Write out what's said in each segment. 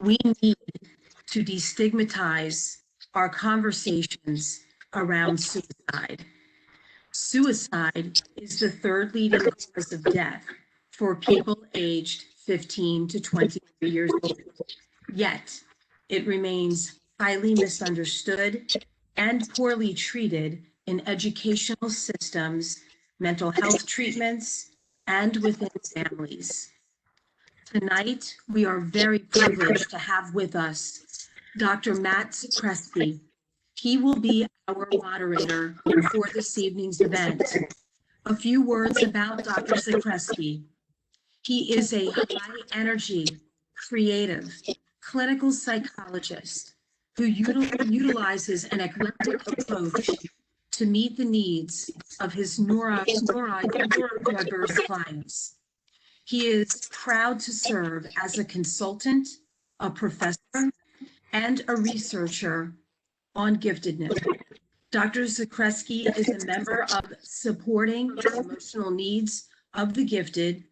We need to destigmatize our conversations around suicide. Suicide is the third leading cause of death for people aged 15 to 23 years old. Yet, it remains highly misunderstood and poorly treated in educational systems, mental health treatments, and within families. Tonight, we are very privileged to have with us Dr. Matt Zakreski. He will be our moderator for this evening's event. A few words about Dr. Zakreski. He is a high-energy, creative, clinical psychologist who utilizes an eclectic approach to meet the needs of his neurodiverse clients. He is proud to serve as a consultant, a professor, and a researcher on giftedness. Dr. Zakreski is a member of Supporting the Emotional Needs of the Gifted,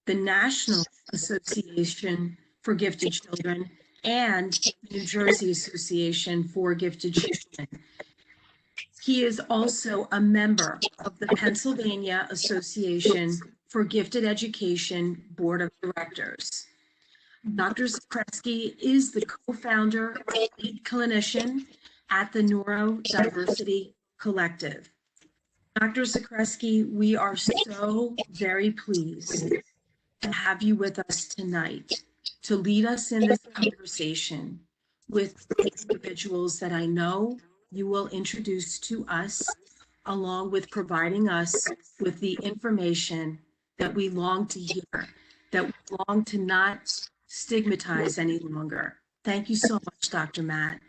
the National Association for Gifted Children, and the New Jersey Association for Gifted Children. He is also a member of the Pennsylvania Association for Gifted Education Board of Directors. Dr. Zakreski is the co-founder and lead clinician at the Neurodiversity Collective. Dr. Zakreski, we are so very pleased to have you with us tonight to lead us in this conversation with individuals that I know you will introduce to us, along with providing us with the information that we long to hear, that we long to not stigmatize any longer. Thank you so much, Dr. Matt.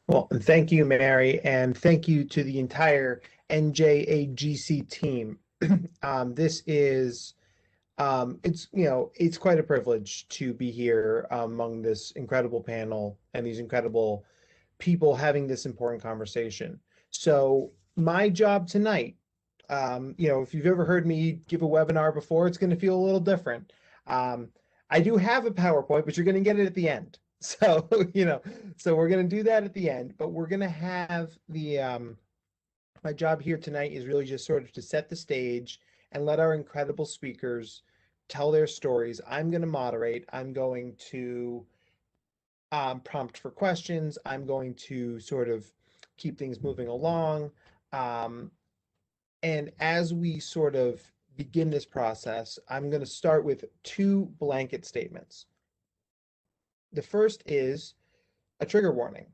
Well, thank you, Mary, and thank you to the entire NJAGC team. This is, it's quite a privilege to be here among this incredible panel and these incredible people having this important conversation. So my job tonight, if you've ever heard me give a webinar before, it's going to feel a little different. I do have a PowerPoint, but you're going to get it at the end. So, so we're going to do that at the end, but we're going to have my job here tonight is really just sort of to set the stage and let our incredible speakers tell their stories. I'm going to moderate. I'm going to prompt for questions. I'm going to sort of keep things moving along. And as we sort of begin this process, I'm going to start with two blanket statements. The first is a trigger warning.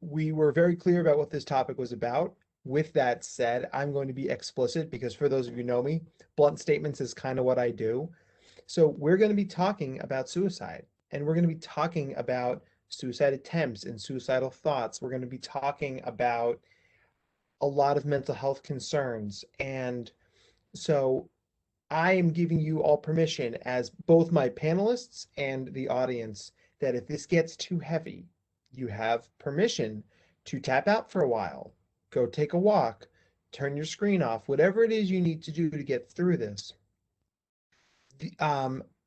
We were very clear about what this topic was about. With that said, I'm going to be explicit because for those of you who know me, blunt statements is kind of what I do. So we're going to be talking about suicide, and we're going to be talking about suicide attempts and suicidal thoughts. We're going to be talking about a lot of mental health concerns. And so I am giving you all permission as both my panelists and the audience that if this gets too heavy, you have permission to tap out for a while, go take a walk, turn your screen off, whatever it is you need to do to get through this.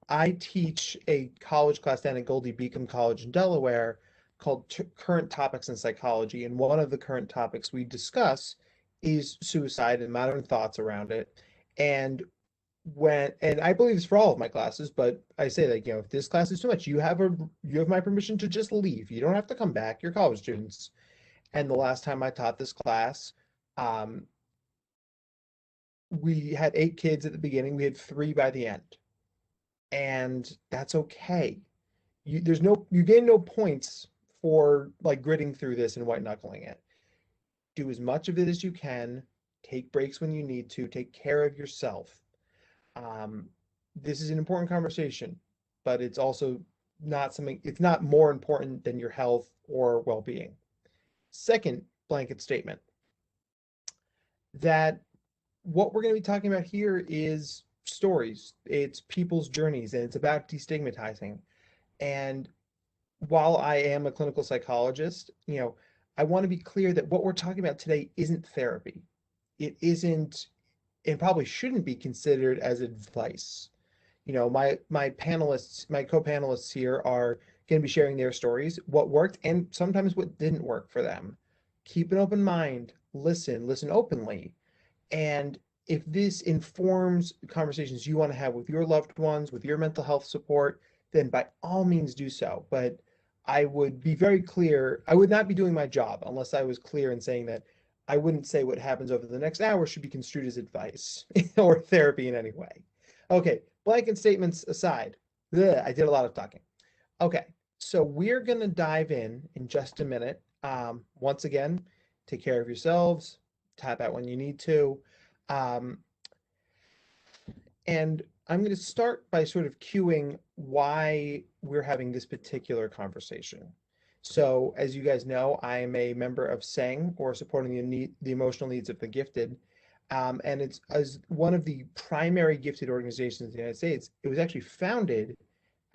I teach a college class down at Goldie Beacom College in Delaware called Current Topics in Psychology, and one of the current topics we discuss is suicide and modern thoughts around it. And I believe it's for all of my classes, but I say that, if this class is too much, you have my permission to just leave. You don't have to come back. You're college students. And the last time I taught this class, we had 8 kids at the beginning. We had 3 by the end. And that's okay. You gain no points for like gritting through this and white knuckling it. Do as much of it as you can. Take breaks when you need to. Take care of yourself. This is an important conversation, but it's also it's not more important than your health or well-being. Second blanket statement, that what we're going to be talking about here is stories. It's people's journeys, and it's about destigmatizing. And while I am a clinical psychologist, I want to be clear that what we're talking about today isn't therapy. It isn't, and probably shouldn't be considered as advice. my panelists, my co-panelists here are going to be sharing their stories, what worked and sometimes what didn't work for them. Keep an open mind, listen openly. And if this informs conversations you want to have with your loved ones, with your mental health support, then by all means do so. But I would be very clear. I would not be doing my job unless I was clear in saying that I wouldn't say what happens over the next hour should be construed as advice or therapy in any way. Okay, blanket statements aside, I did a lot of talking. Okay, so we're going to dive in just a minute. Once again, take care of yourselves, tap out when you need to. Um, and I'm going to start by sort of cueing why we're having this particular conversation. So, as you guys know, I am a member of SANG, or Supporting the Emotional Needs of the Gifted. And it's as one of the primary gifted organizations in the United States. It was actually founded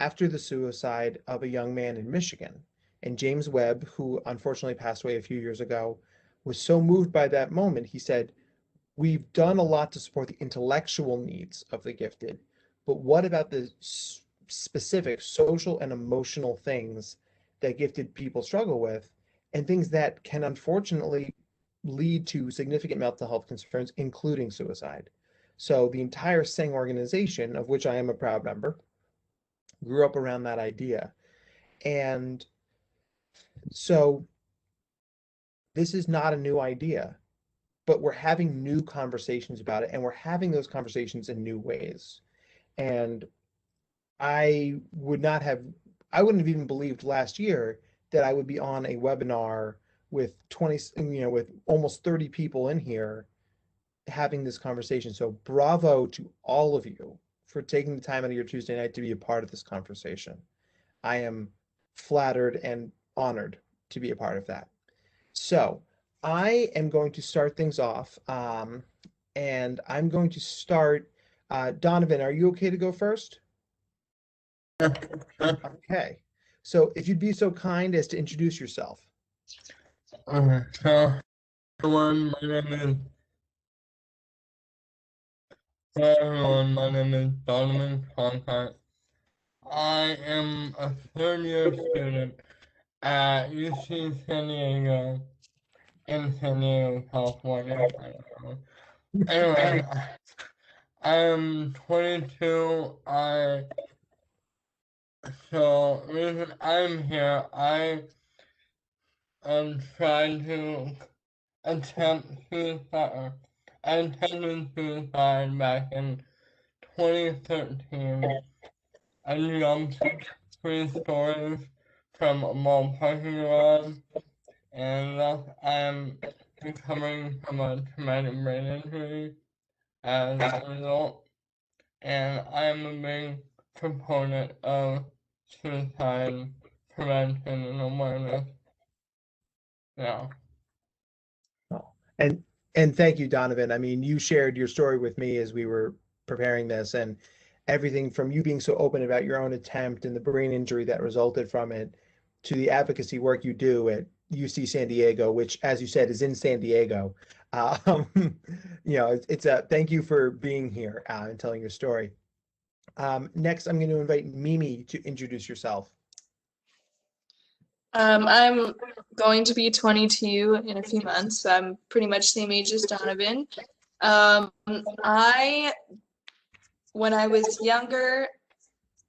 after the suicide of a young man in Michigan. And James Webb, who unfortunately passed away a few years ago, was so moved by that moment, he said, we've done a lot to support the intellectual needs of the gifted, but what about the specific social and emotional things that gifted people struggle with, and things that can unfortunately lead to significant mental health concerns, including suicide? So the entire SANG organization, of which I am a proud member, grew up around that idea. And so this is not a new idea, but we're having new conversations about it, and we're having those conversations in new ways. And I would not have, I wouldn't have even believed last year that I would be on a webinar with 20, with almost 30 people in here having this conversation. So bravo to all of you for taking the time out of your Tuesday night to be a part of this conversation. I am flattered and honored to be a part of that. So I am going to start things off, and I'm going to start. Donovan, are you okay to go first? Okay. So if you'd be so kind as to introduce yourself. So everyone, my name is Donovan Contact. I am a third year student at UC San Diego in San Diego, California. I don't know. Anyway, I'm 22. So reason I'm here, I am trying to attempt suicide. I attempted suicide back in 2013. I jumped 3 stories from a mall parking garage, and thus I'm recovering from a traumatic brain injury as a result. And I'm a big proponent of suicide prevention and awareness. Yeah. Oh, and thank you, Donovan. I mean, you shared your story with me as we were preparing this, and everything from you being so open about your own attempt and the brain injury that resulted from it, to the advocacy work you do at UC San Diego, which, as you said, is in San Diego. Um, it's a thank you for being here and telling your story. Next, I'm going to invite Mimi to introduce yourself. I'm going to be 22 in a few months, so I'm pretty much same age as Donovan. When I was younger,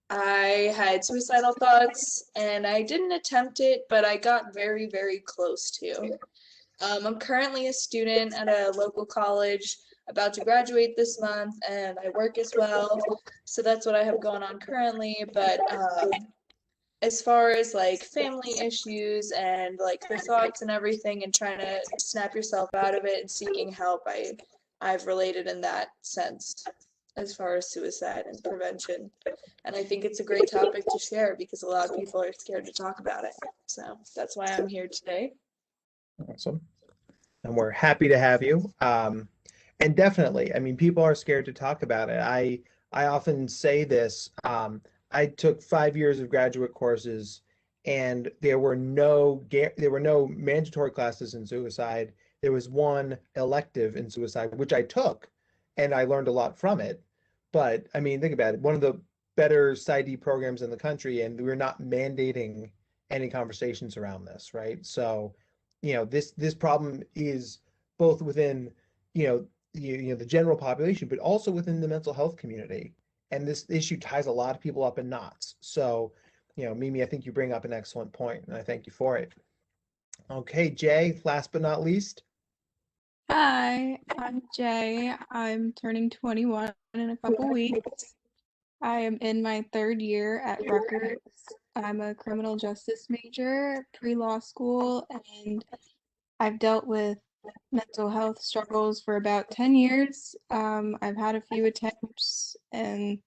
I had suicidal thoughts, and I didn't attempt it, but I got very, very close to. I'm currently a student at a local college, about to graduate this month, and I work as well, so that's what I have going on currently, but as far as like family issues and like the thoughts and everything and trying to snap yourself out of it and seeking help, I've related in that sense as far as suicide and prevention. And I think it's a great topic to share because a lot of people are scared to talk about it. So that's why I'm here today. Awesome. And we're happy to have you. And definitely, I mean, people are scared to talk about it. I often say this. I took 5 years of graduate courses, and there were no mandatory classes in suicide. There was one elective in suicide, which I took, and I learned a lot from it. But I mean, think about it. One of the better PsyD programs in the country, and we're not mandating any conversations around this, right? So, this problem is both within, the general population, but also within the mental health community. And this issue ties a lot of people up in knots. So, Mimi, I think you bring up an excellent point, and I thank you for it. Okay, Jay, last but not least. Hi, I'm Jay. I'm turning 21 in a couple weeks. I am in my third year at Rutgers. I'm a criminal justice major, pre-law school, and I've dealt with mental health struggles for about 10 years. I've had a few attempts and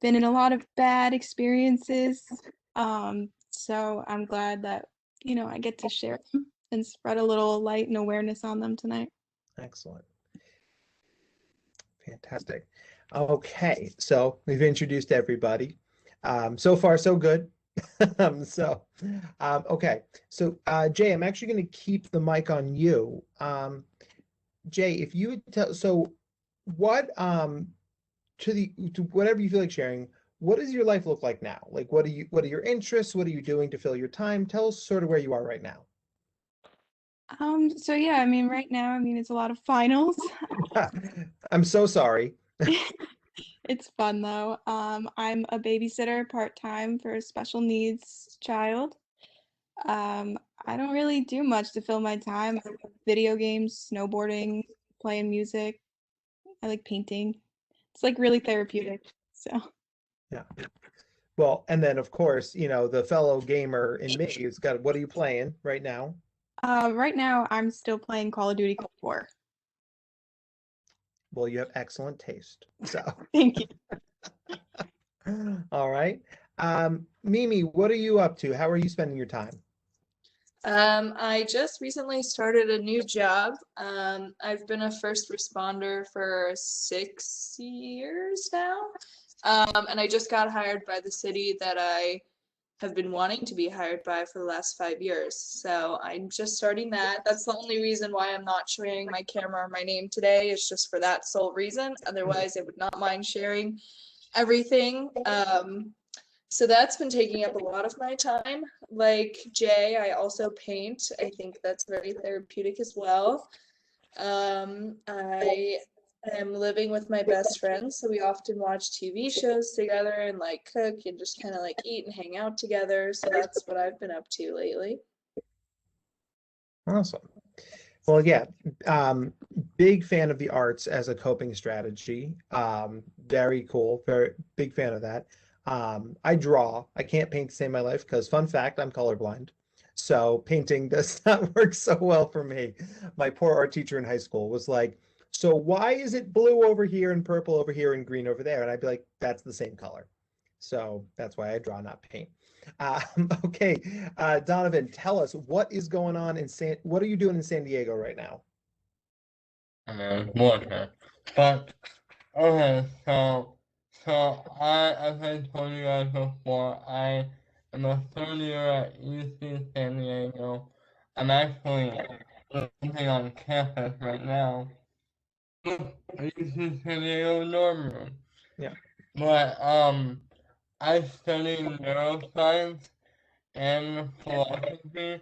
been in a lot of bad experiences. So I'm glad that, I get to share them and spread a little light and awareness on them tonight. Excellent. Fantastic. Okay, so we've introduced everybody. So far, so good. Okay. So, Jay, I'm actually going to keep the mic on you. Jay, if you would tell, so what, to whatever you feel like sharing, what does your life look like now? Like, what are your interests? What are you doing to fill your time? Tell us sort of where you are right now. So yeah, right now, it's a lot of finals. I'm so sorry. It's fun though. I'm a babysitter part-time for a special needs child. I don't really do much to fill my time. I like video games, snowboarding, playing music. I like painting. It's like really therapeutic. So Yeah. Well, and then of course, the fellow gamer in me has got, what are you playing right now? right now I'm still playing Call of Duty Cold War. Well, you have excellent taste. So, Thank you. all right. Mimi, what are you up to? How are you spending your time? I just recently started a new job. I've been a first responder for 6 years now. And I just got hired by the city that I have been wanting to be hired by for the last 5 years. So I'm just starting that. That's the only reason why I'm not sharing my camera or my name today. It's just for that sole reason. Otherwise, I would not mind sharing everything. So that's been taking up a lot of my time. Like Jay, I also paint. I think that's very therapeutic as well. I am living with my best friend, so we often watch TV shows together and like cook and just kind of like eat and hang out together. So that's what I've been up to lately. Awesome. Well, yeah, big fan of the arts as a coping strategy. Very cool. Very big fan of that. I draw. I can't paint to save my life because, fun fact, I'm colorblind. So painting does not work so well for me. My poor art teacher in high school was like, so why is it blue over here and purple over here and green over there? And I'd be like, that's the same color. So that's why I draw, not paint. Okay, Donovan, tell us what is going on what are you doing in San Diego right now? Water. But okay, as I told you guys before, I am a third year at UC San Diego. I'm actually living on campus right now. UC San Diego dorm room. Yeah. But I study neuroscience and philosophy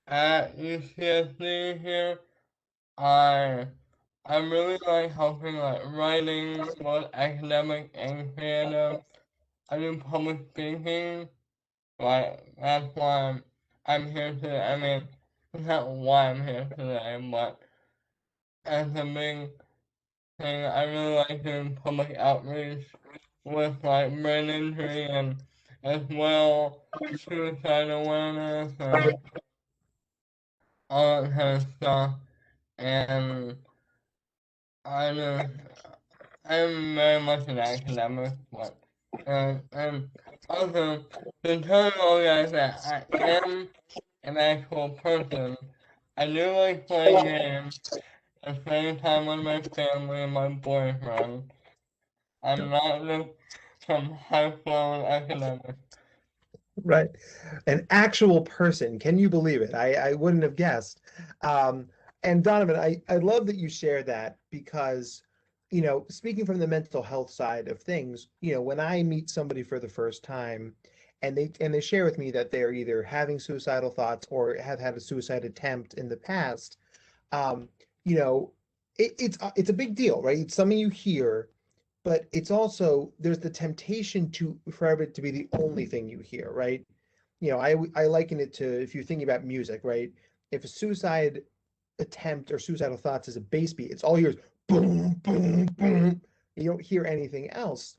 at UCSD here. I really like helping like writing, both academic and creative. I do public speaking. Like that's why I'm here today. That's not why I'm here today, but as a big thing, I really like doing public outreach with like brain injury and as well suicide awareness and all that kind of stuff. And I'm I'm very much an academic, but and also to tell all you guys that I am an actual person. I do like playing games and spending time with my family and my boyfriend. I'm not just some high-flown academic. Right. An actual person. Can you believe it? I wouldn't have guessed. And Donovan, I love that you share that because, you know, speaking from the mental health side of things, you know, when I meet somebody for the first time and they share with me that they're either having suicidal thoughts or have had a suicide attempt in the past, um, you know, it's a big deal, right? It's something you hear, but it's also there's the temptation to for it to be the only thing you hear, right? You know, I liken it to if you're thinking about music, right? If a suicide attempt or suicidal thoughts is a bass beat, it's all you hear is boom, boom, boom. You don't hear anything else.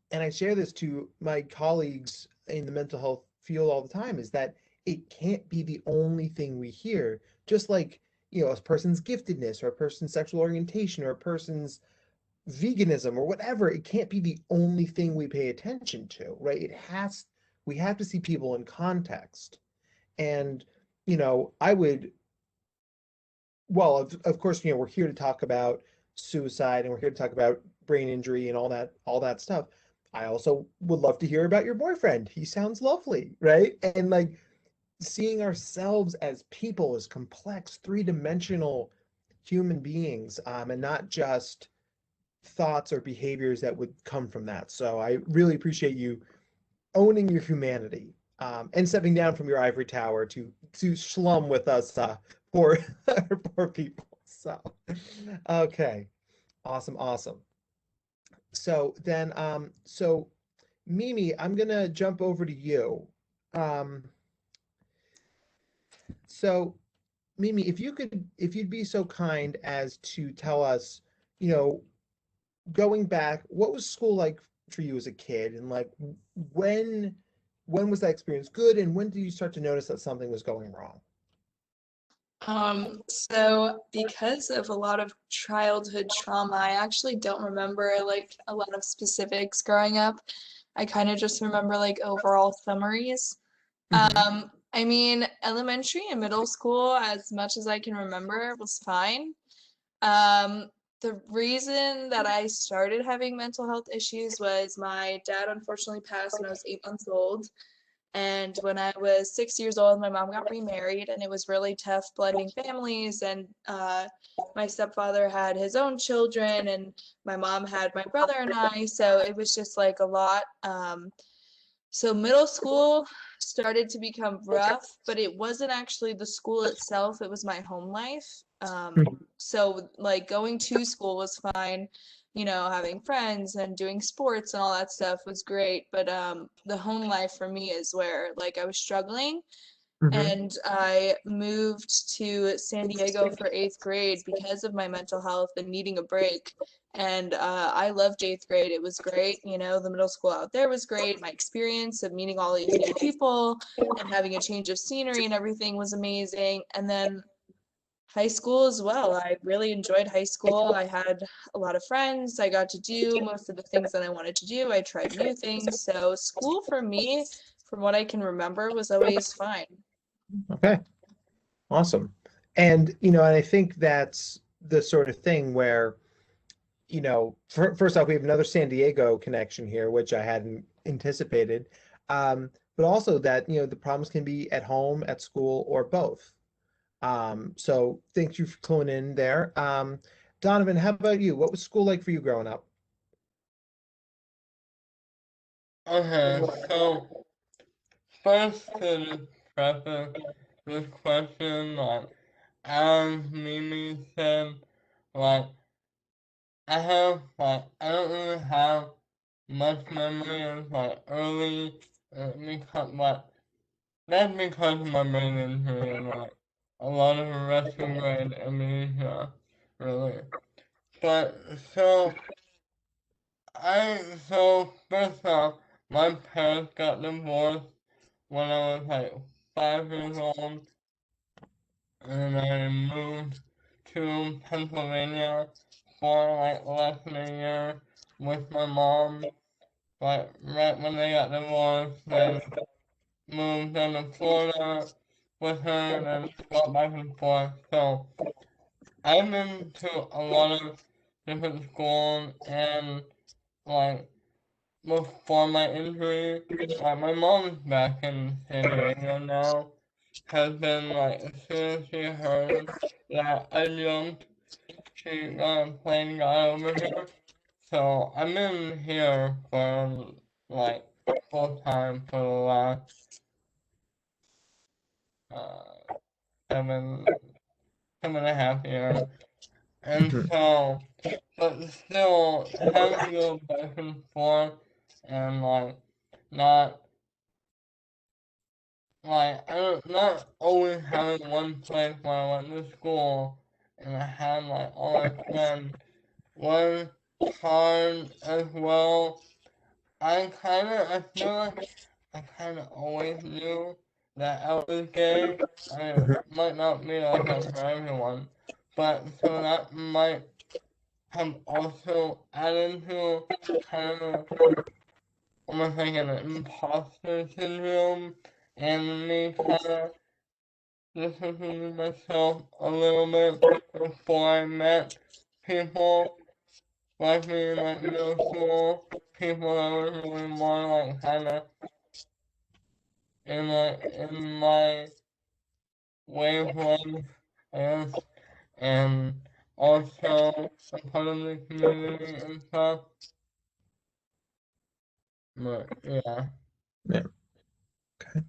And I share this to my colleagues in the mental health field all the time is that it can't be the only thing we hear. Just like, you know, a person's giftedness or a person's sexual orientation or a person's veganism or whatever, it can't be the only thing we pay attention to, right? We have to see people in context. And, you know, I would, well, of course, you know, we're here to talk about suicide and we're here to talk about brain injury and all that stuff. I also would love to hear about your boyfriend. He sounds lovely, right? And like seeing ourselves as people, as complex, three-dimensional human beings, and not just thoughts or behaviors that would come from that. So I really appreciate you owning your humanity, and stepping down from your ivory tower to slum with us, poor poor people. So, okay, awesome, awesome. So then, so Mimi, I'm gonna jump over to you. Um, so Mimi, if you'd be so kind as to tell us, you know, going back, what was school like for you as a kid, and like when when was that experience good, and when did you start to notice that something was going wrong? So because of a lot of childhood trauma, I actually don't remember like a lot of specifics growing up. I kind of just remember like overall summaries. Hmm. I mean, elementary and middle school, as much as I can remember, was fine. Um, the reason that I started having mental health issues was my dad unfortunately passed when I was 8 months old. And when I was 6 years old, my mom got remarried, and it was really tough blending families. And my stepfather had his own children, and my mom had my brother and I. So it was just like a lot. So middle school started to become rough, but it wasn't actually the school itself, it was my home life. So like going to school was fine, you know, having friends and doing sports and all that stuff was great, but the home life for me is where like I was struggling, Hmm. and I moved to San Diego for 8th grade because of my mental health and needing a break. And I loved 8th grade. It was great. You know, the middle school out there was great. My experience of meeting all these new people and having a change of scenery and everything was amazing. And then high school as well. I really enjoyed high school. I had a lot of friends. I got to do most of the things that I wanted to do. I tried new things. So school for me, from what I can remember, was always fine. Okay, awesome. And you know, and I think that's the sort of thing where, you know, first off, we have another San Diego connection here, which I hadn't anticipated. But also that, you know, the problems can be at home, at school, or both. So thank you for cluing in there. Donovan, how about you? What was school like for you growing up? Okay, so first to preface this question, like as Mimi said, like I don't really have much memory of like early, because that's because of my brain injury and like a lot of retrograde amnesia, really. But so first off, my parents got divorced when I was like 5 years old, and I moved to Pennsylvania for like less than a year with my mom. Like right when they got divorced, then moved down to Florida with her, and then got back and forth. So I've been to a lot of different schools, and like before my injury, like my mom's back in San Diego now, has been like as soon as she heard that I jumped she got a plane got over here. So I've been here for like full time for the last uh, seven, 7.5 years. And Mhm. so, but still having to go back and forth and like not not always having one place where I went to school and I had like all my friends was hard as well. I feel like I kinda always knew that I was gay. I Mhm. might not be like that for everyone, but so that might have also added to kind of almost like an imposter syndrome and me kind of distancing myself a little bit before I met people like me in like middle school, people that were really more like kind of in my wavelength, I guess, and also a part of the community and stuff. But yeah. Yeah. Okay.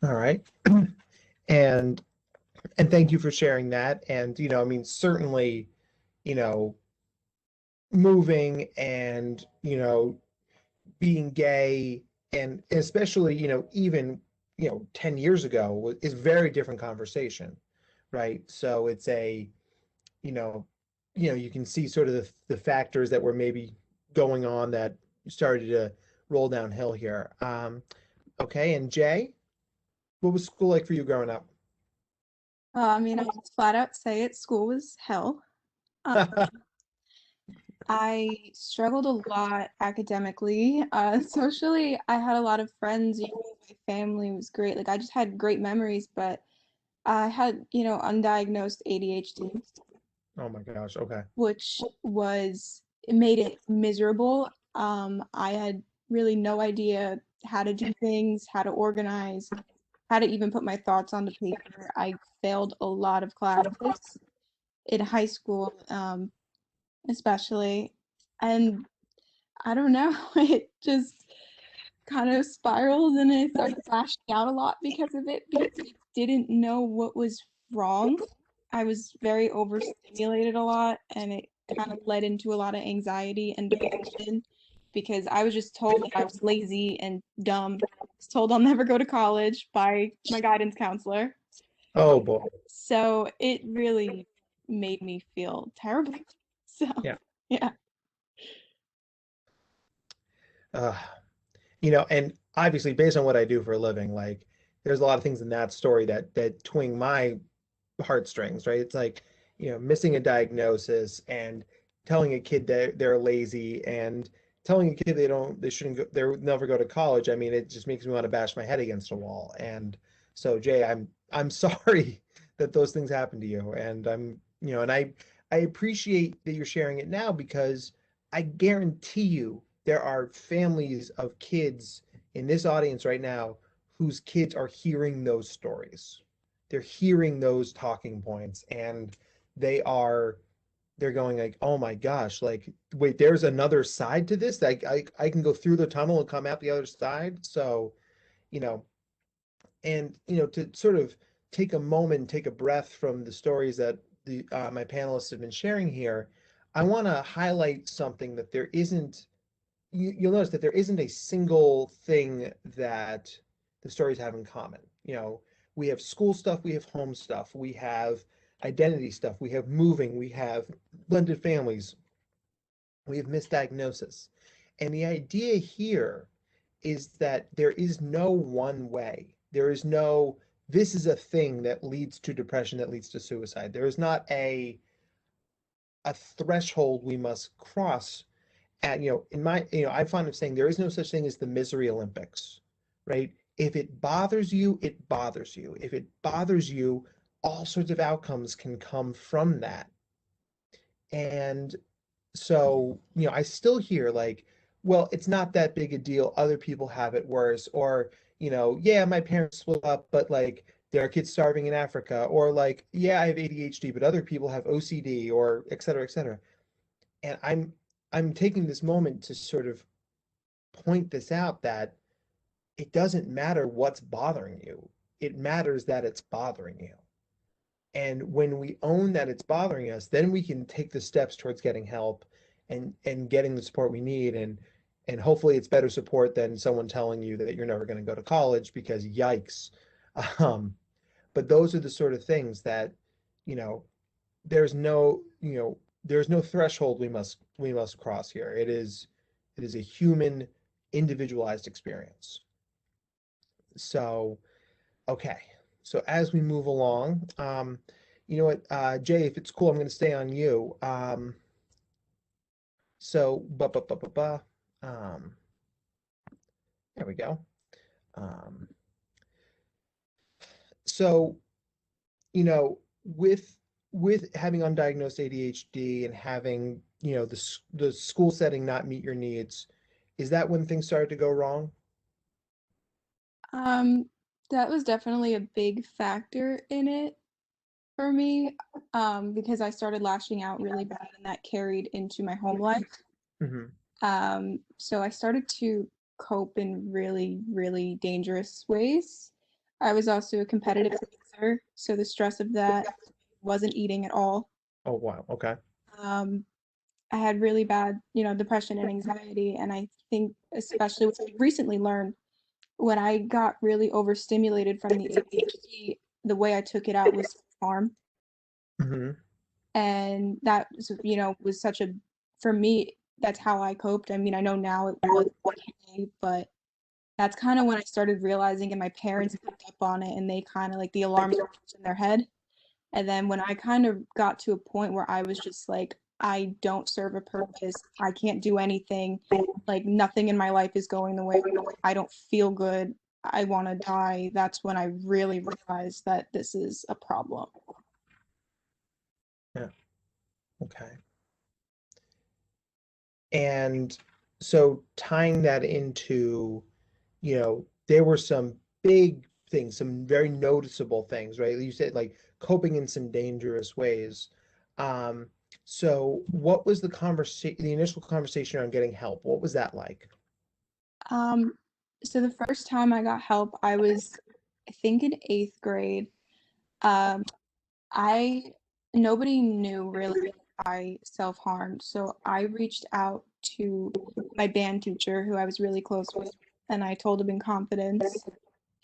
All right. And thank you for sharing that. And I mean, certainly, you know, moving and being gay, and especially even 10 years ago is very different conversation, right? So it's a you know you can see sort of the factors that were maybe going on that started to roll downhill here. Okay, and Jay, what was school like for you growing up? I mean, I'll just flat out say it, school was hell. Um, I struggled a lot academically. Socially, I had a lot of friends. My family was great. Like, I just had great memories, but I had, undiagnosed ADHD, Oh my gosh. Okay. which it made it miserable. I had really no idea how to do things, how to organize, how to even put my thoughts onto paper. I failed a lot of classes in high school, especially. And I don't know, it just kind of spiraled and I started lashing out a lot because of it because I didn't know what was wrong. I was very overstimulated a lot and it kind of led into a lot of anxiety and depression because I was just told that I was lazy and dumb. I was told I'll never go to college by my guidance counselor. Oh boy. So it really made me feel terrible. So, Yeah. yeah. uh, and obviously based on what I do for a living, like there's a lot of things in that story that twing my heartstrings, right? It's like, missing a diagnosis and telling a kid that they're lazy and telling a kid they shouldn't go, they'll never go to college. I mean, it just makes me want to bash my head against a wall. And so, Jay, I'm sorry that those things happen to you. And and I appreciate that you're sharing it now because I guarantee you there are families of kids in this audience right now whose kids are hearing those stories, they're hearing those talking points, and they are they're going like, oh my gosh, like wait, there's another side to this, like I can go through the tunnel and come out the other side. So you know and to sort of take a moment, take a breath from the stories that the my panelists have been sharing here, I want to highlight something that there isn't you'll notice that there isn't a single thing that the stories have in common. We have school stuff, we have home stuff, we have identity stuff, we have moving, we have blended families, we have misdiagnosis. And the idea here is that there is no one way. There is no, this is a thing that leads to depression, that leads to suicide. There is not a threshold we must cross. And in my I find of saying there is no such thing as the misery Olympics, right? If it bothers you, it bothers you. If it bothers you, all sorts of outcomes can come from that. And so I still hear like, well, it's not that big a deal, other people have it worse, or yeah, my parents split up, but like there are kids starving in Africa, or like, yeah, I have ADHD, but other people have OCD, or et cetera, et cetera. And I'm taking this moment to sort of point this out, that it doesn't matter what's bothering you. It matters that it's bothering you. And when we own that it's bothering us, then we can take the steps towards getting help and getting the support we need. And hopefully it's better support than someone telling you that you're never going to go to college, because yikes. Um, but those are the sort of things that, you know, there's no threshold we must cross here. It is a human, individualized experience. So, okay. So as we move along, you know what, Jay, if it's cool, I'm going to stay on you. So, um, there we go. Um, so, with having undiagnosed ADHD and having, the school setting not meet your needs, is that when things started to go wrong? That was definitely a big factor in it for me, because I started lashing out really bad, and that carried into my home life. Hmm. So I started to cope in really, really dangerous ways. I was also a competitive dancer, so the stress of that, wasn't eating at all. Oh, wow. Okay. Um, I had really bad, depression and anxiety, and I think especially what I recently learned, when I got really overstimulated from the ADHD, the way I took it out was harm. Hmm. And that was such a, for me, that's how I coped. I mean, I know now it was okay, but that's kind of when I started realizing, and my parents picked up on it, and they kind of like the alarms were in their head. And then when I kind of got to a point where I was just like, I don't serve a purpose, I can't do anything, like nothing in my life is going the way I don't feel good, I want to die, that's when I really realized that this is a problem. Yeah. Okay. And so tying that into, there were some big things, some very noticeable things, right? You said like coping in some dangerous ways. Um, so what was the initial conversation around getting help? What was that like? Um, so the first time I got help, I was, I think, in eighth grade. Um, I Nobody knew really I self-harmed, so I reached out to my band teacher, who I was really close with, and I told him in confidence.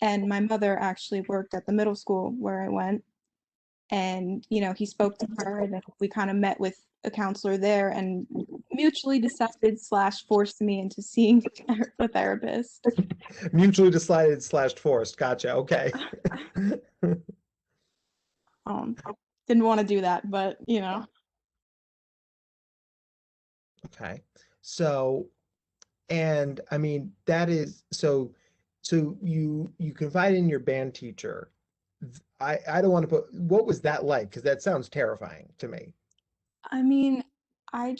And my mother actually worked at the middle school where I went, and he spoke to her, and then we kind of met with a counselor there, and mutually decided slash forced me into seeing a therapist. Mutually decided slash forced. Gotcha. Okay. Um, didn't want to do that, but Okay. So, and I mean, that is so you confide in your band teacher. I don't want to put, what was that like? Because that sounds terrifying to me. I mean, I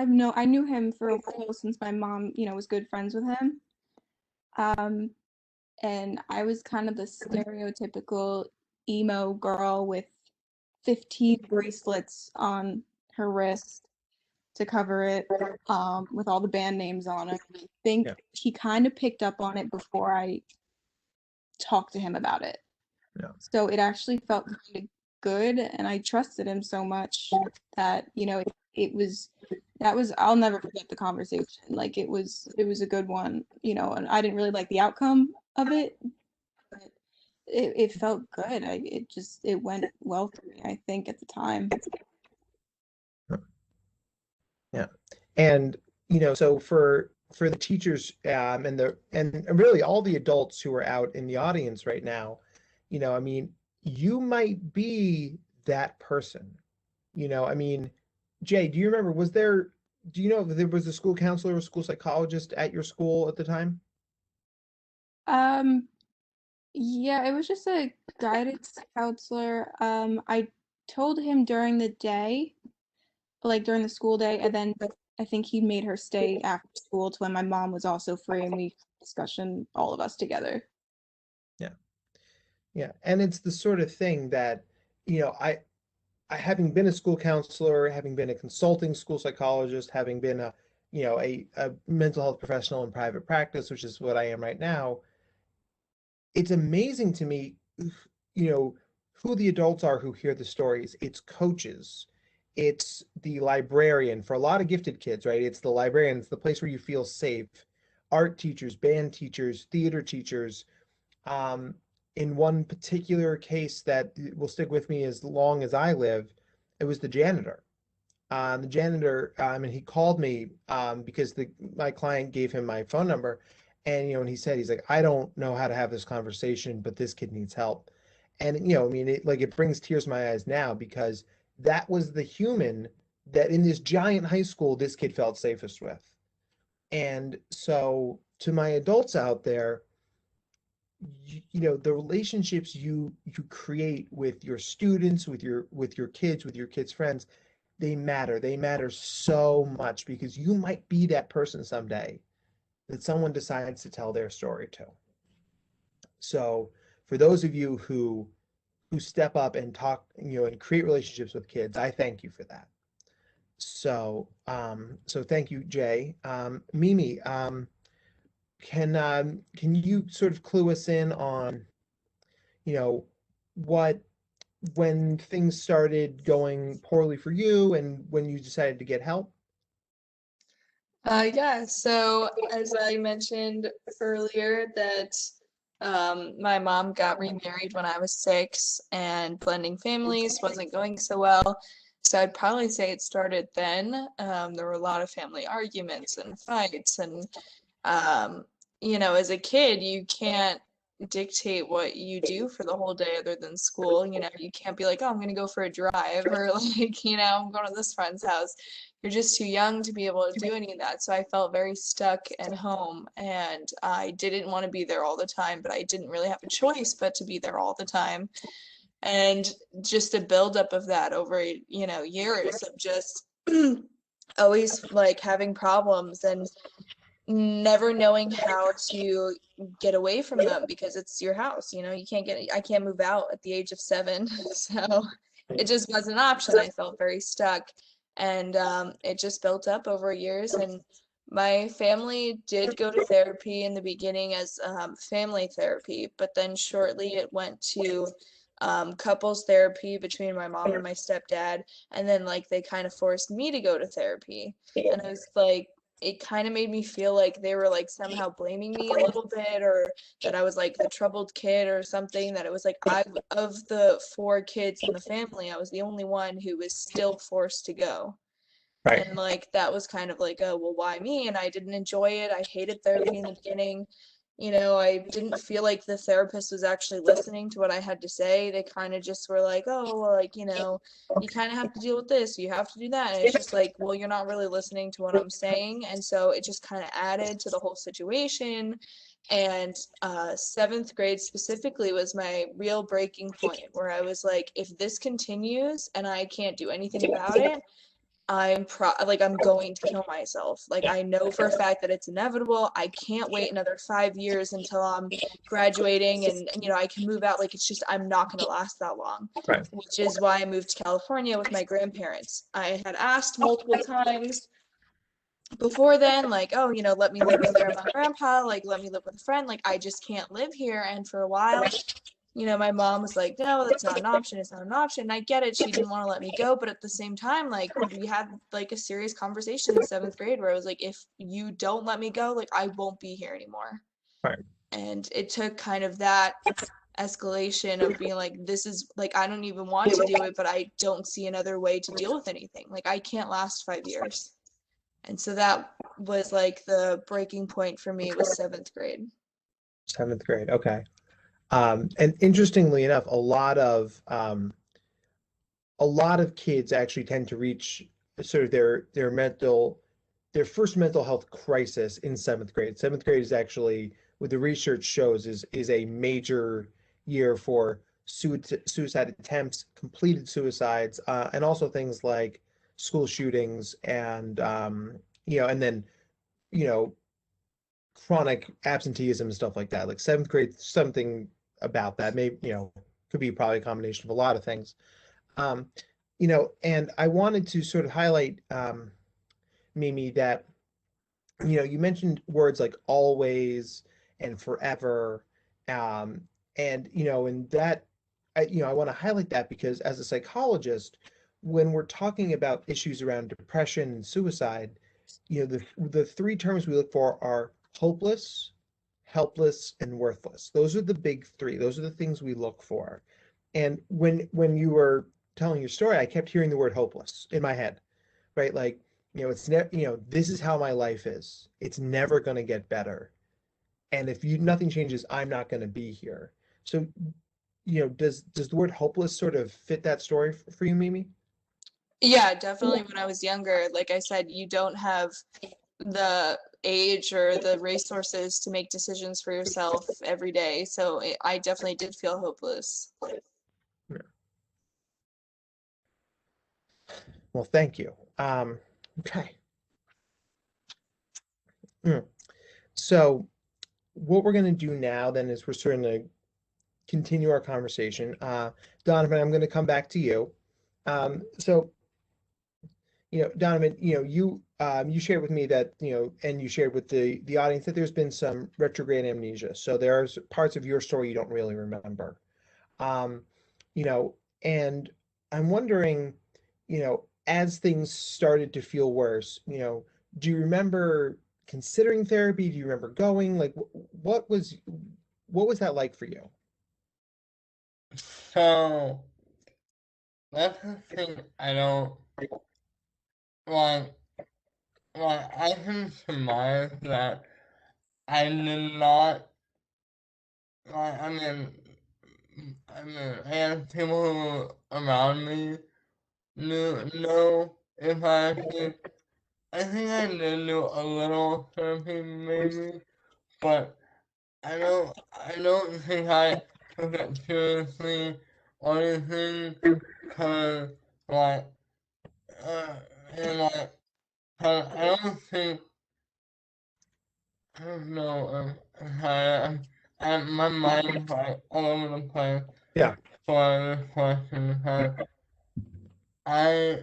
knew him for a while since my mom, was good friends with him. Um, and I was kind of the stereotypical emo girl with 15 bracelets on her wrist to cover it, with all the band names on it. I think Yeah. he kind of picked up on it before I talked to him about it. Yeah. So it actually felt kind of good, and I trusted him so much that, it was, I'll never forget the conversation. Like it was a good one, and I didn't really like the outcome of it, but it felt good. It went well for me, I think, at the time. Yeah. And, so for the teachers, and really all the adults who are out in the audience right now, I mean, you might be that person. I mean, Jay, do you remember, do you know if there was a school counselor or school psychologist at your school at the time? Um, yeah, it was just a guidance counselor. I told him during the day, like during the school day, and then I think he made her stay after school to when my mom was also free, and we discussion all of us together. Yeah. Yeah, and it's the sort of thing that, you know, I having been a school counselor, having been a consulting school psychologist, having been a, you know, a mental health professional in private practice, which is what I am right now, it's amazing to me, you know, who the adults are who hear the stories. It's coaches, it's the librarian for a lot of gifted kids, right? It's the librarian, it's the place where you feel safe. Art teachers, band teachers, theater teachers. Um, in one particular case that will stick with me as long as I live, it was the janitor. And he called me because my client gave him my phone number, and and he said he's like, I don't know how to have this conversation, but this kid needs help. And I mean, it brings tears to my eyes now because that was the human that in this giant high school this kid felt safest with. And so to my adults out there, the relationships you create with your students, with your kids, with your kids' friends, they matter so much because you might be that person someday that someone decides to tell their story to. So for those of you who step up and talk, and create relationships with kids, I thank you for that. So thank you, Jay. Mimi, can you sort of clue us in on, what when things started going poorly for you and when you decided to get help? Yeah, so as I mentioned earlier, that my mom got remarried when I was 6, and blending families wasn't going so well. So I'd probably say it started then. There were a lot of family arguments and fights, and as a kid, you can't dictate what you do for the whole day other than school. You can't be like, oh, I'm gonna go for a drive, or like, I'm going to this friend's house. You're just too young to be able to do any of that. So I felt very stuck at home, and I didn't want to be there all the time, but I didn't really have a choice but to be there all the time. And just a buildup of that over, years of just always like having problems and never knowing how to get away from them because it's your house. I can't move out at the age of 7. So it just wasn't an option. I felt very stuck, and it just built up over years. And my family did go to therapy in the beginning as family therapy, but then shortly it went to couples therapy between my mom and my stepdad, and then like they kind of forced me to go to therapy. And I was like, it kind of made me feel like they were like somehow blaming me a little bit, or that I was like the troubled kid or something, that it was like of the 4 kids in the family, I was the only one who was still forced to go. Right. And like that was kind of like, oh, well, why me? And I didn't enjoy it. I hated therapy in the beginning. I didn't feel like the therapist was actually listening to what I had to say. They kind of just were like, oh, well, like, you kind of have to deal with this, you have to do that. And it's just like, well, you're not really listening to what I'm saying. And so it just kind of added to the whole situation. And 7th grade specifically was my real breaking point, where I was like, if this continues and I can't do anything about it, I'm going to kill myself. Like, I know for a fact that it's inevitable. I can't wait another 5 years until I'm graduating and I can move out. Like, it's just, I'm not going to last that long. Right. Which is why I moved to California with my grandparents. I had asked multiple times before then, like, oh, let me live with grandma and grandpa, like, let me live with a friend. Like, I just can't live here. And for a while, my mom was like, no, that's not an option. It's not an option. And I get it. She didn't want to let me go. But at the same time, like, we had like a serious conversation in 7th grade where I was like, if you don't let me go, like, I won't be here anymore. Right. And it took kind of that escalation of being like, this is like, I don't even want to do it, but I don't see another way to deal with anything. Like, I can't last 5 years. And so that was like the breaking point for me, was 7th grade. 7th grade. Okay. And interestingly enough, a lot of kids actually tend to reach sort of their first mental health crisis in 7th grade. 7th grade is actually, what the research shows, is a major year for suicide attempts, completed suicides, and also things like school shootings and then you know chronic absenteeism and stuff like that. Like 7th grade, something about that. Maybe, could be probably a combination of a lot of things. Um, and I wanted to sort of highlight, Mimi, that, you mentioned words like always and forever. Um, and that, I want to highlight that because as a psychologist, when we're talking about issues around depression and suicide, the three terms we look for are hopeless, helpless, and worthless. Those are the big three. Those are the things we look for. And when you were telling your story, I kept hearing the word hopeless in my head, right? Like, it's this is how my life is. It's never going to get better. And if nothing changes, I'm not going to be here. So, does the word hopeless sort of fit that story for you, Mimi? Yeah, definitely when I was younger, like I said, you don't have the age or the resources to make decisions for yourself every day. So I definitely did feel hopeless. Yeah. Well, thank you. Okay. Mm. So what we're going to do now then is we're sort of continue our conversation. Donovan, I'm going to come back to you. So, Donovan, you shared with me that, and you shared with the audience that there's been some retrograde amnesia. So there are parts of your story you don't really remember. Um, you know, and I'm wondering, as things started to feel worse, do you remember considering therapy? Do you remember going? Like, what was that like for you? So that's the thing I don't like. Like I can surmise that I did not like. And people who around me know if I actually. I think I did do a little therapy maybe, but I don't think I took it seriously or anything, cause like uh, and like 'cause I don't think I don't know my mind's like all over the place Yeah. for this question because I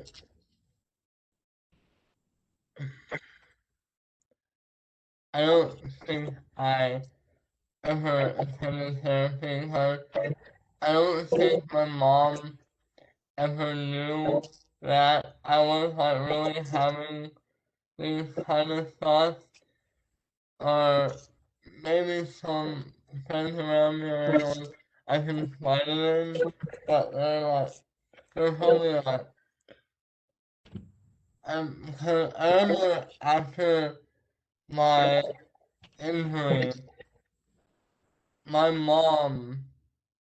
I don't think I ever attended therapy because I don't think my mom ever knew that I was like really having these kind of thoughts, or maybe some friends around me or anyone I confided in, but they're probably like, because I remember after my injury, my mom,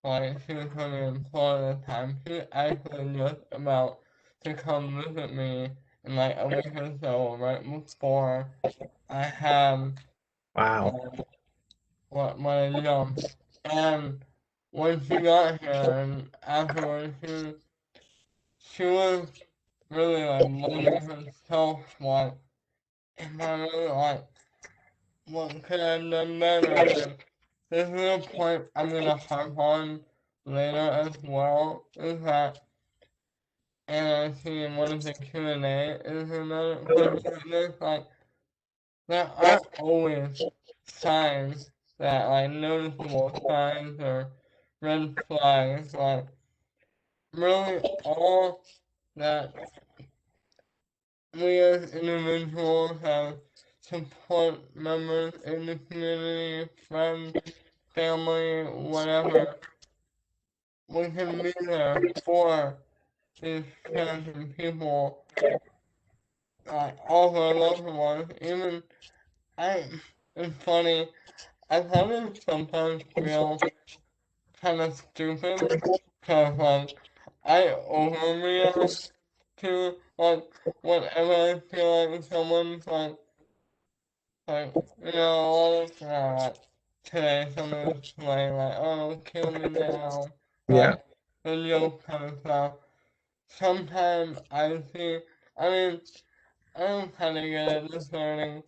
like, she was living in Florida at the time, she actually just about to come visit me in like a week or so, right before I had Wow. um, what I jumped. And when she got here and afterwards, she was really like blaming herself, like, am I really like, what could I have done better? And this is a point I'm gonna harp on later as well, is that, and I see in one of the Q&A is another question like this, like, there aren't always signs that, like, noticeable signs or red flags, like, really all that we as individuals have support members in the community, friends, family, whatever, we can be there for these kinds of people, like all of our loved ones. Even I, it's funny. I kind of sometimes feel kind of stupid because like I overreact to like whenever I feel like someone's a lot of like today someone's like, oh, kill me now, Yeah. like the joke kind of stuff. Sometimes I see, I mean, I'm kind of good at discerning,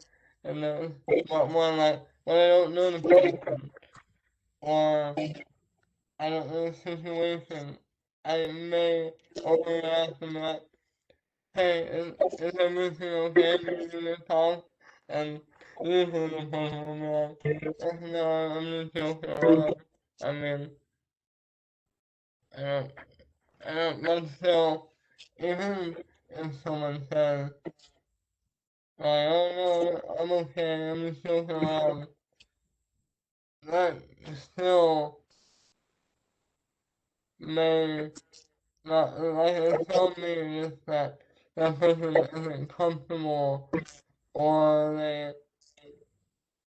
and then, but when I don't know the person, or I don't know the situation, I may overreact and be like, hey, is everything okay? Do you need to talk? And usually the person will be like, oh, no, I'm just joking around. I mean, I don't, but still, even if someone says, like, oh no, I'm okay, I'm just joking around, that still may not, like, it still means that that person isn't comfortable or they,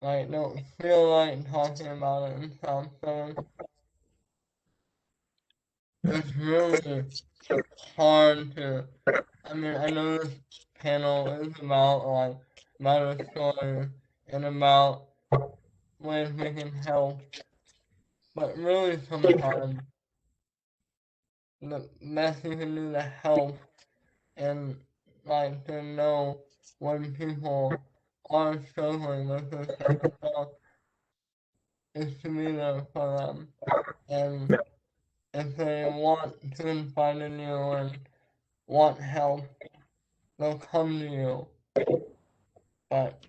like, don't feel like talking about it and stuff, so it's really hard to, I mean, I know this panel is about, like, matter stories and about ways we can help, but really sometimes the best you can do to help and, like, to know when people are struggling with this type of stuff is to be there for them. And if they want to confide in you and want help, they'll come to you. But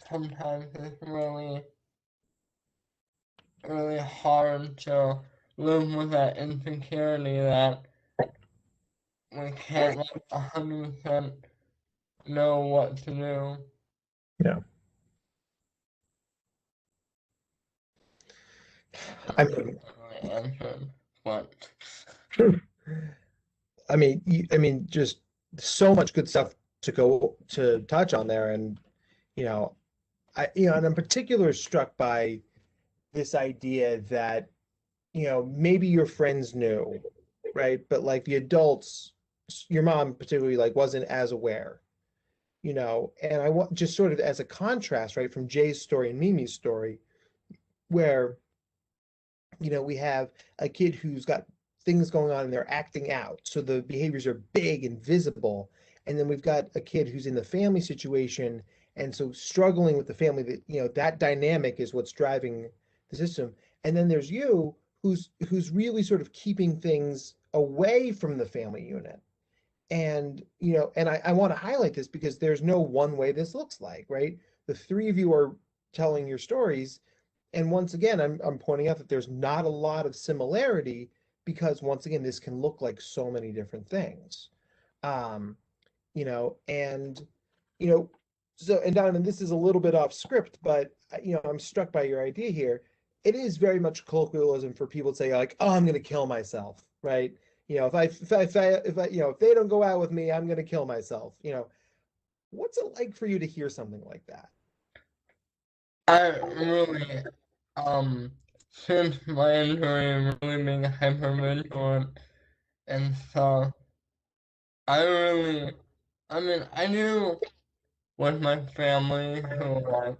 sometimes it's really, really hard to live with that insecurity that we can't, like, 100% know what to do. Yeah. I mean, I answered, but I mean, just so much good stuff to go to touch on there, and you know, and I'm particularly struck by this idea that maybe your friends knew, right? But like the adults, your mom particularly, like wasn't as aware, And I want just sort of as a contrast, right, from Jay's story and Mimi's story, where we have a kid who's got things going on and they're acting out. So the behaviors are big and visible. And then we've got a kid who's in the family situation and so struggling with the family that, that dynamic is what's driving the system. And then there's you who's really sort of keeping things away from the family unit. And, I want to highlight this because there's no one way this looks like, right? The three of you are telling your stories, and once again, I'm pointing out that there's not a lot of similarity because once again, this can look like so many different things. Um, and you know, so and Donovan, this is a little bit off script, but I'm struck by your idea here. It is very much colloquialism for people to say like, "Oh, I'm going to kill myself," right? If they don't go out with me, I'm going to kill myself. What's it like for you to hear something like that? I really, um, since my injury, really being hypervigilant and stuff, I really, I mean, I knew with my family who, like,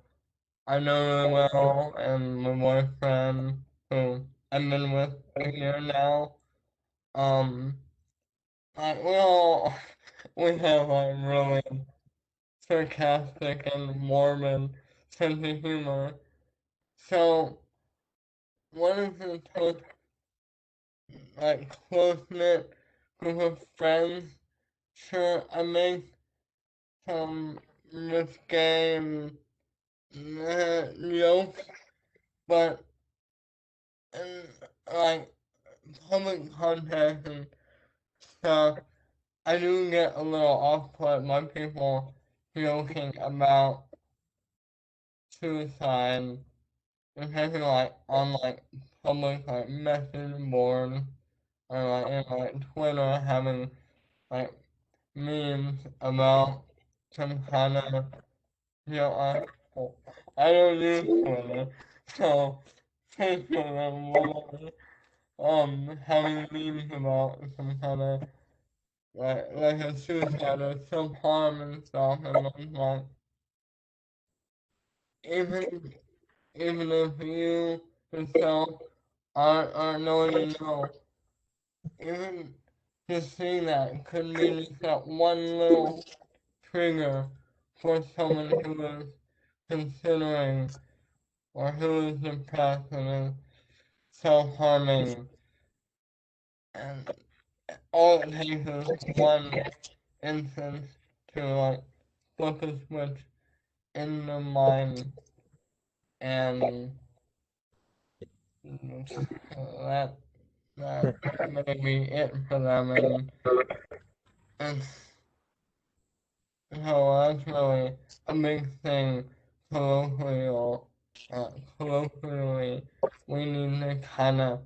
I know really well, and my boyfriend who I've been with a year now, um, like, we have, like, really sarcastic and morbid sense of humor. So, one of the most, like, close-knit group of friends, sure, I make some risque and jokes, but in, like, public context and stuff, I do get a little off-put by people joking about suicide, especially, like, on, like, public, like, message boards, or, like, in, like, Twitter, having, like, memes about some kind of, I don't use Twitter, so Facebook or whatever, having memes about some kind of, like a suicide or self-harm and stuff, and I'm like, even, even if you yourself aren't knowing you know, even just seeing that could be just that one little trigger for someone who is considering or who is depressed and is self-harming and all it takes is one instance to like flip a switch in the mind, and that that may be it for them, and so that's really a big thing colloquially. Colloquially, we need to kind of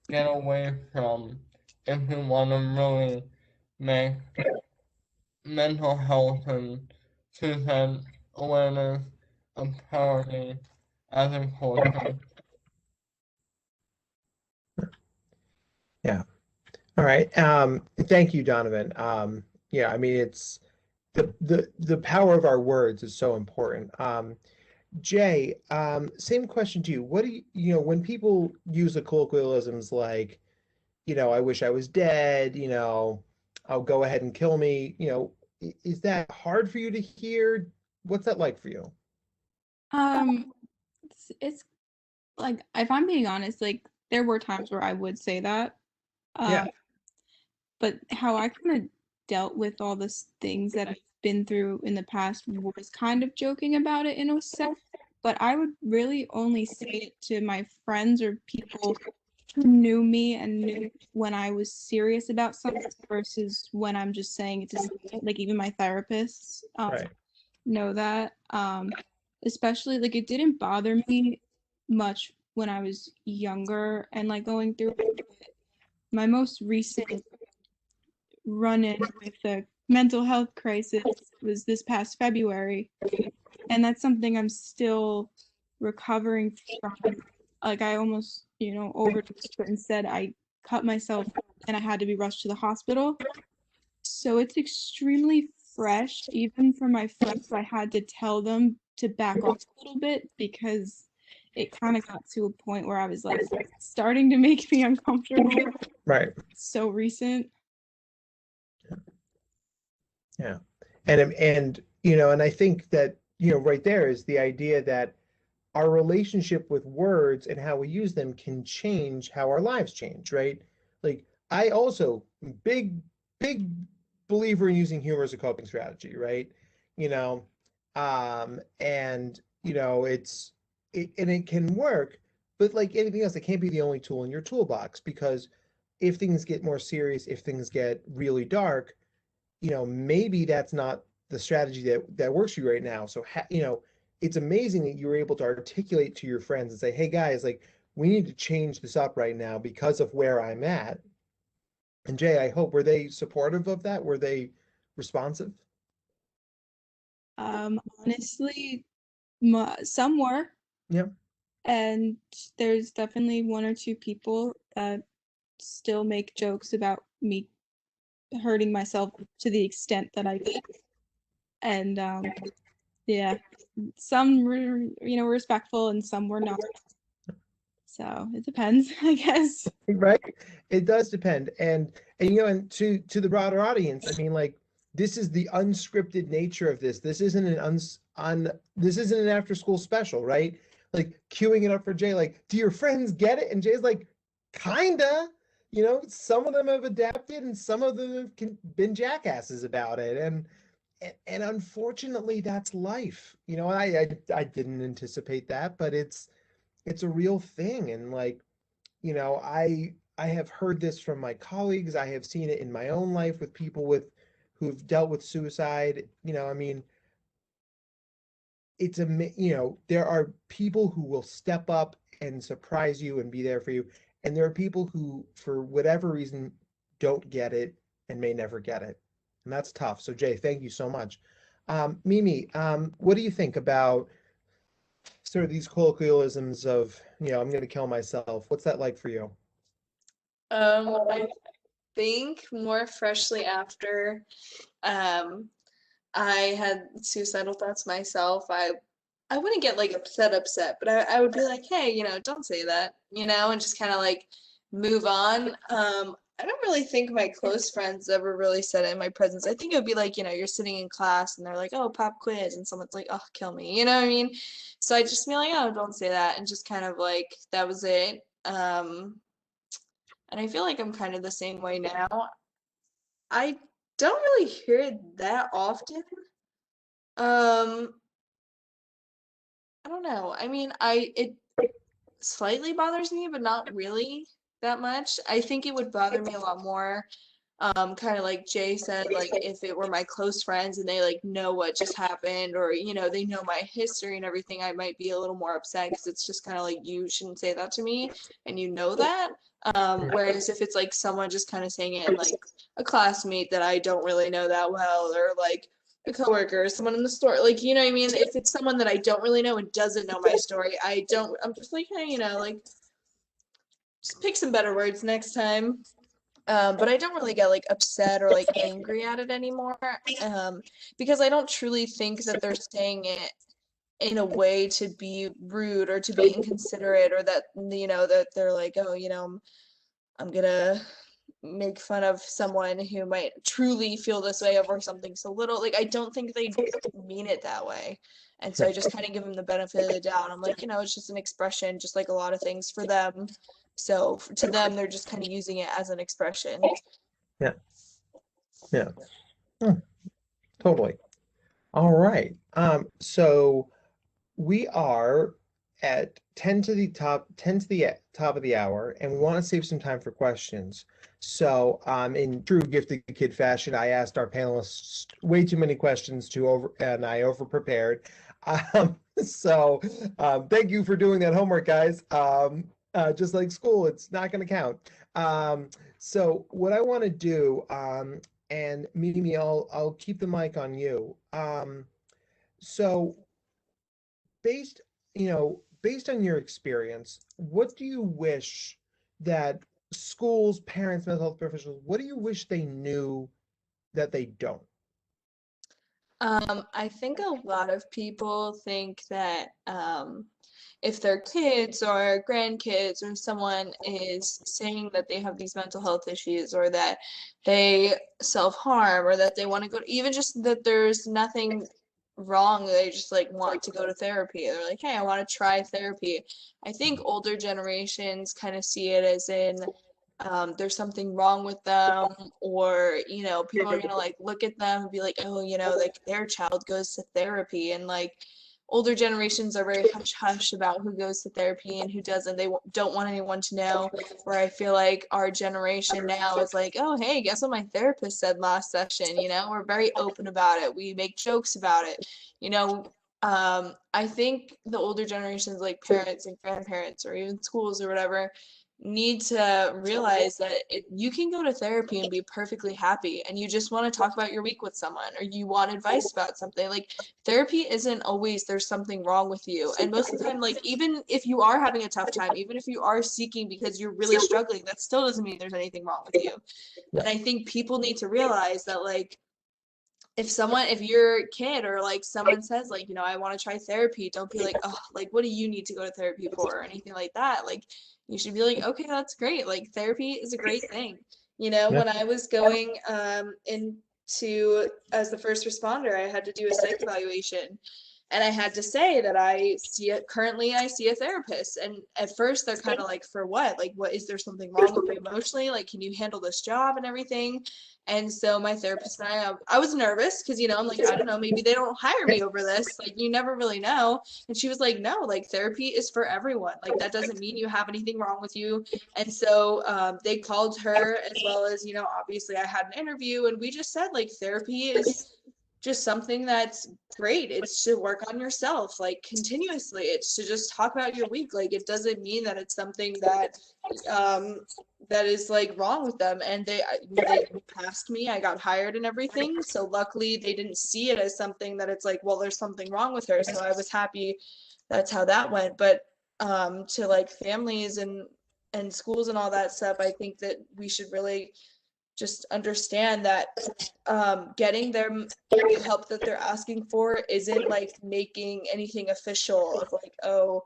get away from if we want to really make mental health and suicide awareness a priority as a culture. Yeah. All right. Thank you, Donovan. Yeah, I mean, it's the power of our words is so important. Jay, same question to you. What do you know, when people use the colloquialisms like, I wish I was dead, I'll go ahead and kill me, is that hard for you to hear? What's that like for you? It's like, if I'm being honest, like there were times where I would say that. Yeah. But how I kind of dealt with all the things that I've been through in the past was kind of joking about it in a sense. But I would really only say it to my friends or people who knew me and knew when I was serious about something versus when I'm just saying it to someone. Like even my therapists Right. know that. Especially like it didn't bother me much when I was younger and like going through it. My most recent run-in with a mental health crisis was this past February, and that's something I'm still recovering from. Like I almost, overdosed, but instead I cut myself and I had to be rushed to the hospital. So it's extremely fresh, even for my friends. I had to tell them to back off a little bit because it kind of got to a point where I was like starting to make me uncomfortable. Right. So recent. Yeah. And I think that, right there is the idea that our relationship with words and how we use them can change how our lives change, right? Like I also big believer in using humor as a coping strategy, right? You know, and it can work, but like anything else, it can't be the only tool in your toolbox because if things get more serious, if things get really dark, maybe that's not the strategy that works for you right now. So, it's amazing that you were able to articulate to your friends and say, "Hey guys, like we need to change this up right now because of where I'm at." And Jay, I hope, were they supportive of that? Were they responsive? Honestly, some were, Yeah. and there's definitely one or two people that still make jokes about me hurting myself to the extent that I did. And yeah, some were, respectful and some were not. So it depends, I guess. Right? It does depend. And to the broader audience, I mean, like this is the unscripted nature of this. This isn't this isn't an after school special, right? Like queuing it up for Jay, like, do your friends get it? And Jay's like, kinda. Some of them have adapted and some of them have been jackasses about it. And unfortunately, that's life. I didn't anticipate that, but it's a real thing. And like, I have heard this from my colleagues. I have seen it in my own life with people who've dealt with suicide. I mean, there are people who will step up and surprise you and be there for you, and there are people who, for whatever reason, don't get it and may never get it, and that's tough. So Jay, thank you so much. Mimi, what do you think about sort of these colloquialisms of, I'm going to kill myself? What's that like for you? I think more freshly after I had suicidal thoughts myself, I wouldn't get like upset, but I would be like, hey, don't say that, and just kind of like move on. I don't really think my close friends ever really said it in my presence. I think it would be like, you're sitting in class and they're like, oh, pop quiz, and someone's like, oh, kill me, you know what I mean? So I just be like, oh, don't say that, and just kind of like that was it. And I feel like I'm kind of the same way now. I don't really hear it that often. Um, I don't know. I mean, it slightly bothers me, but not really that much. I think it would bother me a lot more, kind of like Jay said, like if it were my close friends and they like know what just happened, or they know my history and everything, I might be a little more upset because it's just kind of like, you shouldn't say that to me, and you know that. Whereas if it's like someone just kind of saying it, like a classmate that I don't really know that well, or like a coworker or someone in the store, like, you know what I mean? If it's someone that I don't really know and doesn't know my story, I'm just like, hey, like, just pick some better words next time. But I don't really get like upset or like angry at it anymore, because I don't truly think that they're saying it in a way to be rude or to be inconsiderate, or that that they're like, oh, I'm gonna make fun of someone who might truly feel this way over something so little. Like, I don't think they mean it that way. And so I just kind of give them the benefit of the doubt. I'm like, it's just an expression, just like a lot of things for them. So to them, they're just kind of using it as an expression. Yeah. Yeah. Totally. All right. So we are at 10 to the top of the hour, and we want to save some time for questions. So, in true gifted kid fashion, I asked our panelists way too many questions and I over prepared. So, thank you for doing that homework, guys. Just like school, it's not going to count. So what I want to do, and Mimi, I'll keep the mic on you. So based, based on your experience, what do you wish that schools, parents, mental health professionals, what do you wish they knew that they don't? I think a lot of people think that if their kids or grandkids or someone is saying that they have these mental health issues, or that they self-harm, or that they want to go, even just that there's nothing wrong, they just like want to go to therapy. They're like, hey, I want to try therapy. I think older generations kind of see it as in there's something wrong with them, or people are gonna like look at them and be like, oh, like their child goes to therapy. And like, older generations are very hush hush about who goes to therapy and who doesn't. They don't want anyone to know. Where I feel like our generation now is like, oh, hey, guess what my therapist said last session? We're very open about it, we make jokes about it. I think the older generations, like parents and grandparents or even schools or whatever, need to realize that you can go to therapy and be perfectly happy, and you just want to talk about your week with someone, or you want advice about something. Like, therapy isn't always there's something wrong with you. And most of the time, like, even if you are having a tough time, even if you are seeking because you're really struggling, that still doesn't mean there's anything wrong with you. And I think people need to realize that, like, if your kid or like someone says like, I want to try therapy, don't be like, oh, like, what do you need to go to therapy for, or anything like that. Like, you should be like, okay, that's great. Like, therapy is a great thing. Yeah. When I was going into as the first responder, I had to do a psych evaluation. And I had to say that currently I see a therapist. And at first they're kind of like, for what? Like, what, is there something wrong with you emotionally? Like, can you handle this job and everything? And so my therapist and I was nervous because, I'm like, I don't know, maybe they don't hire me over this. Like, you never really know. And she was like, no, like, therapy is for everyone. Like, that doesn't mean you have anything wrong with you. And so they called her, as well as, obviously I had an interview, and we just said, like, therapy is just something that's great. It's to work on yourself, like, continuously. It's to just talk about your week. Like, it doesn't mean that it's something that that is like wrong with them. And they passed me, I got hired and everything. So luckily they didn't see it as something that it's like, well, there's something wrong with her. So I was happy that's how that went. But to like families and schools and all that stuff, I think that we should really just understand that getting them the help that they're asking for isn't like making anything official of like, oh,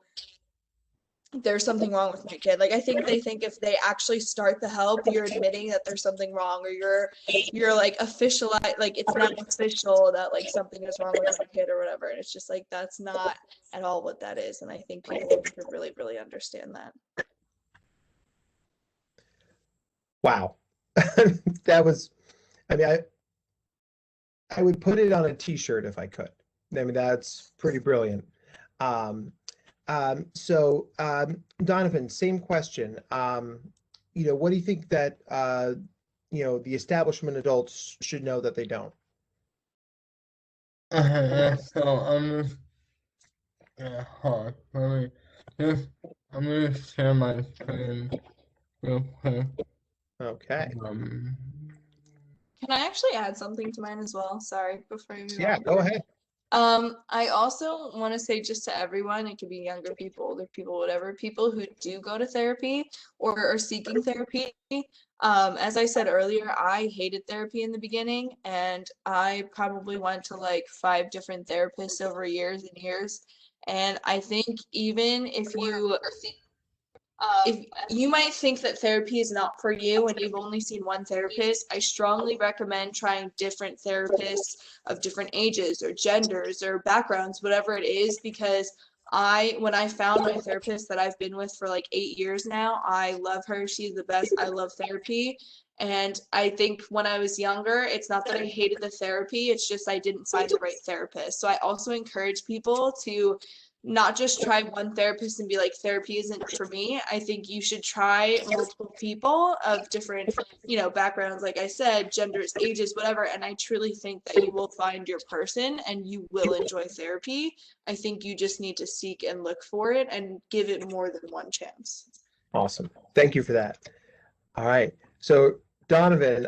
there's something wrong with my kid. Like, I think they think if they actually start the help, you're admitting that there's something wrong, or you're like official, like, it's not official that like something is wrong with my kid or whatever. And it's just like, that's not at all what that is. And I think people need to really, really understand that. Wow. That was, I mean, I would put it on a t-shirt if I could. I mean, that's pretty brilliant. Um, Donovan, same question. What do you think that the establishment adults should know that they don't? Yeah, so yeah, hold on. Just, I'm gonna share my screen real quick. Okay. Um, Can I actually add something to mine as well? Sorry, before you move Yeah, on. go ahead. I also want to say just to everyone, it could be younger people, older people, whatever, people who do go to therapy or are seeking therapy. As I said earlier, I hated therapy in the beginning, and I probably went to like 5 different therapists over years and years. And I think even if you might think that therapy is not for you and you've only seen one therapist, I strongly recommend trying different therapists of different ages or genders or backgrounds, whatever it is, because when I found my therapist that I've been with for like 8 years now, I love her. She's the best. I love therapy. And I think when I was younger, it's not that I hated the therapy, it's just I didn't find the right therapist. So I also encourage people to not just try one therapist and be like, therapy isn't for me. I think you should try multiple people of different, backgrounds, like I said, genders, ages, whatever. And I truly think that you will find your person and you will enjoy therapy. I think you just need to seek and look for it and give it more than one chance. Awesome. Thank you for that. All right. So, Donovan,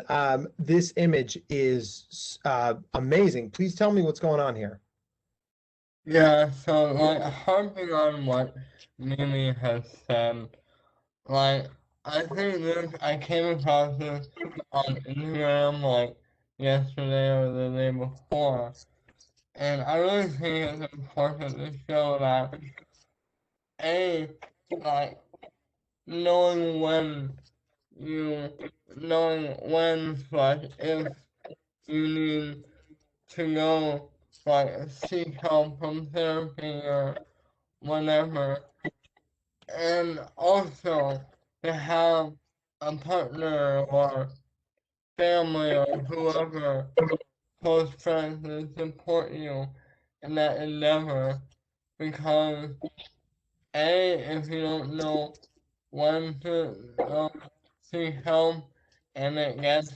this image is amazing. Please tell me what's going on here. yeah, so like harping on what Mimi has said, like I came across this on Instagram like yesterday or the day before, and I really think it's important to show that a like knowing when you knowing when like if you need to go like seek help from therapy or whatever, and also to have a partner or family or whoever, close friends to support you in that endeavor, because A, if you don't know when to seek help and it gets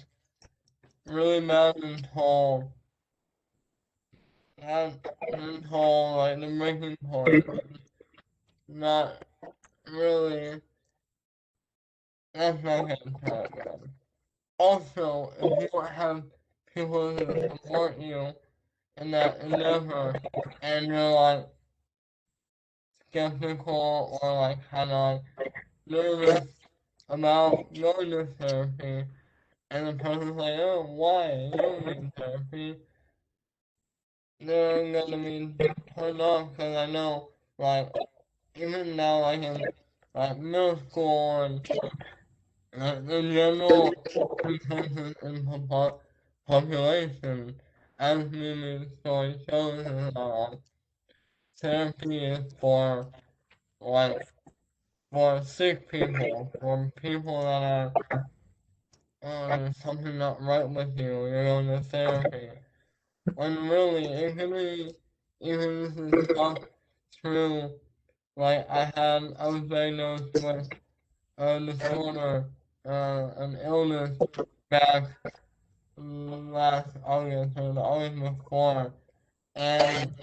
really bad not until like the breaking point, not really, that's not gonna happen. Also, if you don't have people to support you in that endeavor and you're like skeptical or like kind of like nervous about going to therapy, and the person's like, oh, why? You don't need therapy. They're gonna be turned off because I know, like, even now, like in like middle school and the general consensus in the population, as Mimi's story shows, is that therapy is for like for sick people, for people that are something not right with you. You're going to therapy. When really it could be even just talk through. Like I was diagnosed with a disorder, an illness back last August or the August before, and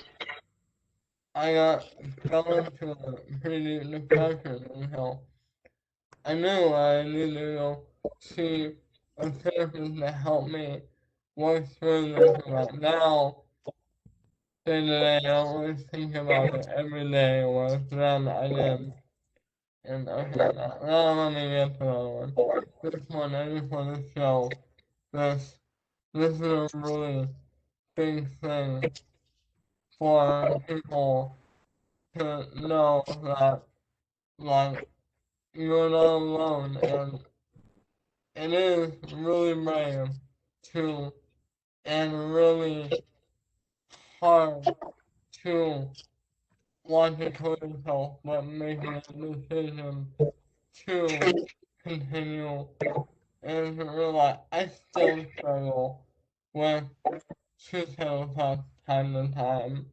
I fell into a pretty deep depression until I knew I needed to go see a therapist to help me work through this. Right now, day to day, I don't really think about it every day, whereas then I did. And okay, now let me get to another one. This one, I just want to show this. This is a really big thing for people to know that, like, you're not alone, and it is really brave to, and really hard to want to kill yourself, but making a decision to continue and like I still struggle with suicidal thoughts time to time.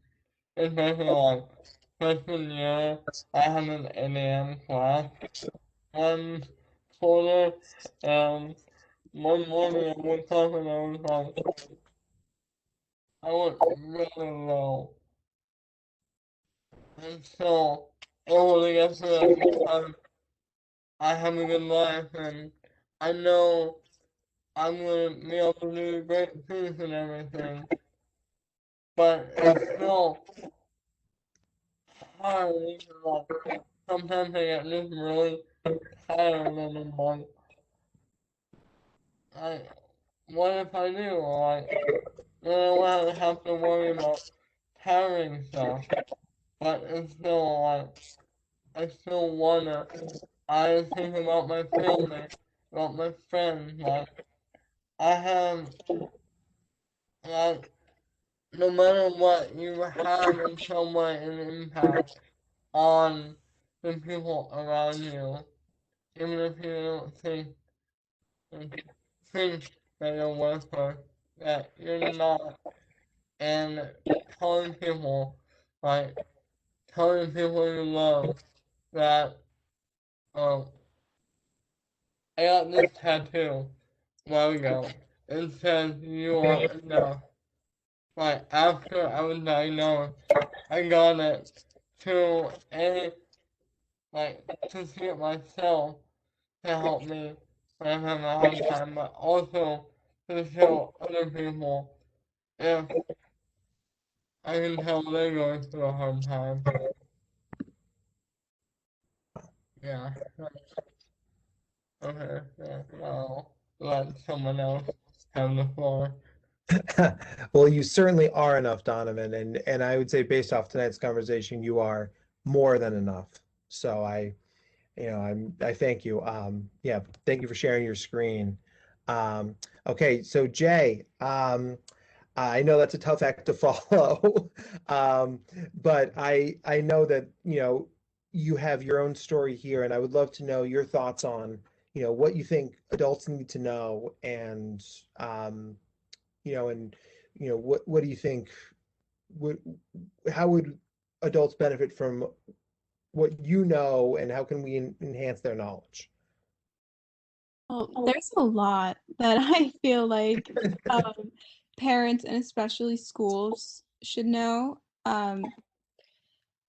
Especially like freshman year, I had an 8 a.m. class one quarter, and one morning I woke up and I was like, I went really low. And so, I want to get through it because I have a good life and I know I'm going to be able to do great things and everything. But it's still hard, like, sometimes I get just really tired and I'm like, what if I do? Like, then I won't have to worry about tiring stuff. But it's still like, I still wanna, I think about my family, about my friends, like, I have, like, no matter what, you have in some way an impact on the people around you, even if you don't think that you're worthless, that you're not, and telling people, like, telling people you love that, um, I got this tattoo a while ago. It says you are enough. Like, after I was diagnosed, I got it to to see it myself to help me when I'm having a hard time, but also to show other people if I can tell they're going through a hard time. Yeah. Okay. Yeah. Well, let someone else have the floor. Well, you certainly are enough, Donovan, and I would say based off tonight's conversation, you are more than enough. So I thank you. Yeah, thank you for sharing your screen. Okay, so Jay, I know that's a tough act to follow, but I know that you have your own story here, and I would love to know your thoughts on what you think adults need to know, and and what do you think? What, how would adults benefit from what you know, and how can we enhance their knowledge? Well, there's a lot that I feel like parents and especially schools should know. I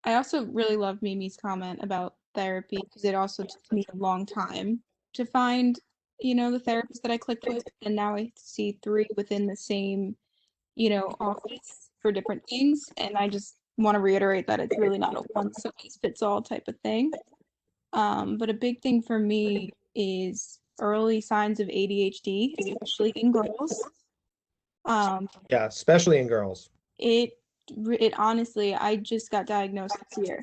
also really love Mimi's comment about therapy because it also took me a long time to find, the therapist that I clicked with, and now I see three within the same, office for different things, and I just want to reiterate that it's really not a one size fits all type of thing. But a big thing for me is early signs of ADHD, especially in girls. Um, Yeah, especially in girls. it it honestly, I just got diagnosed this year.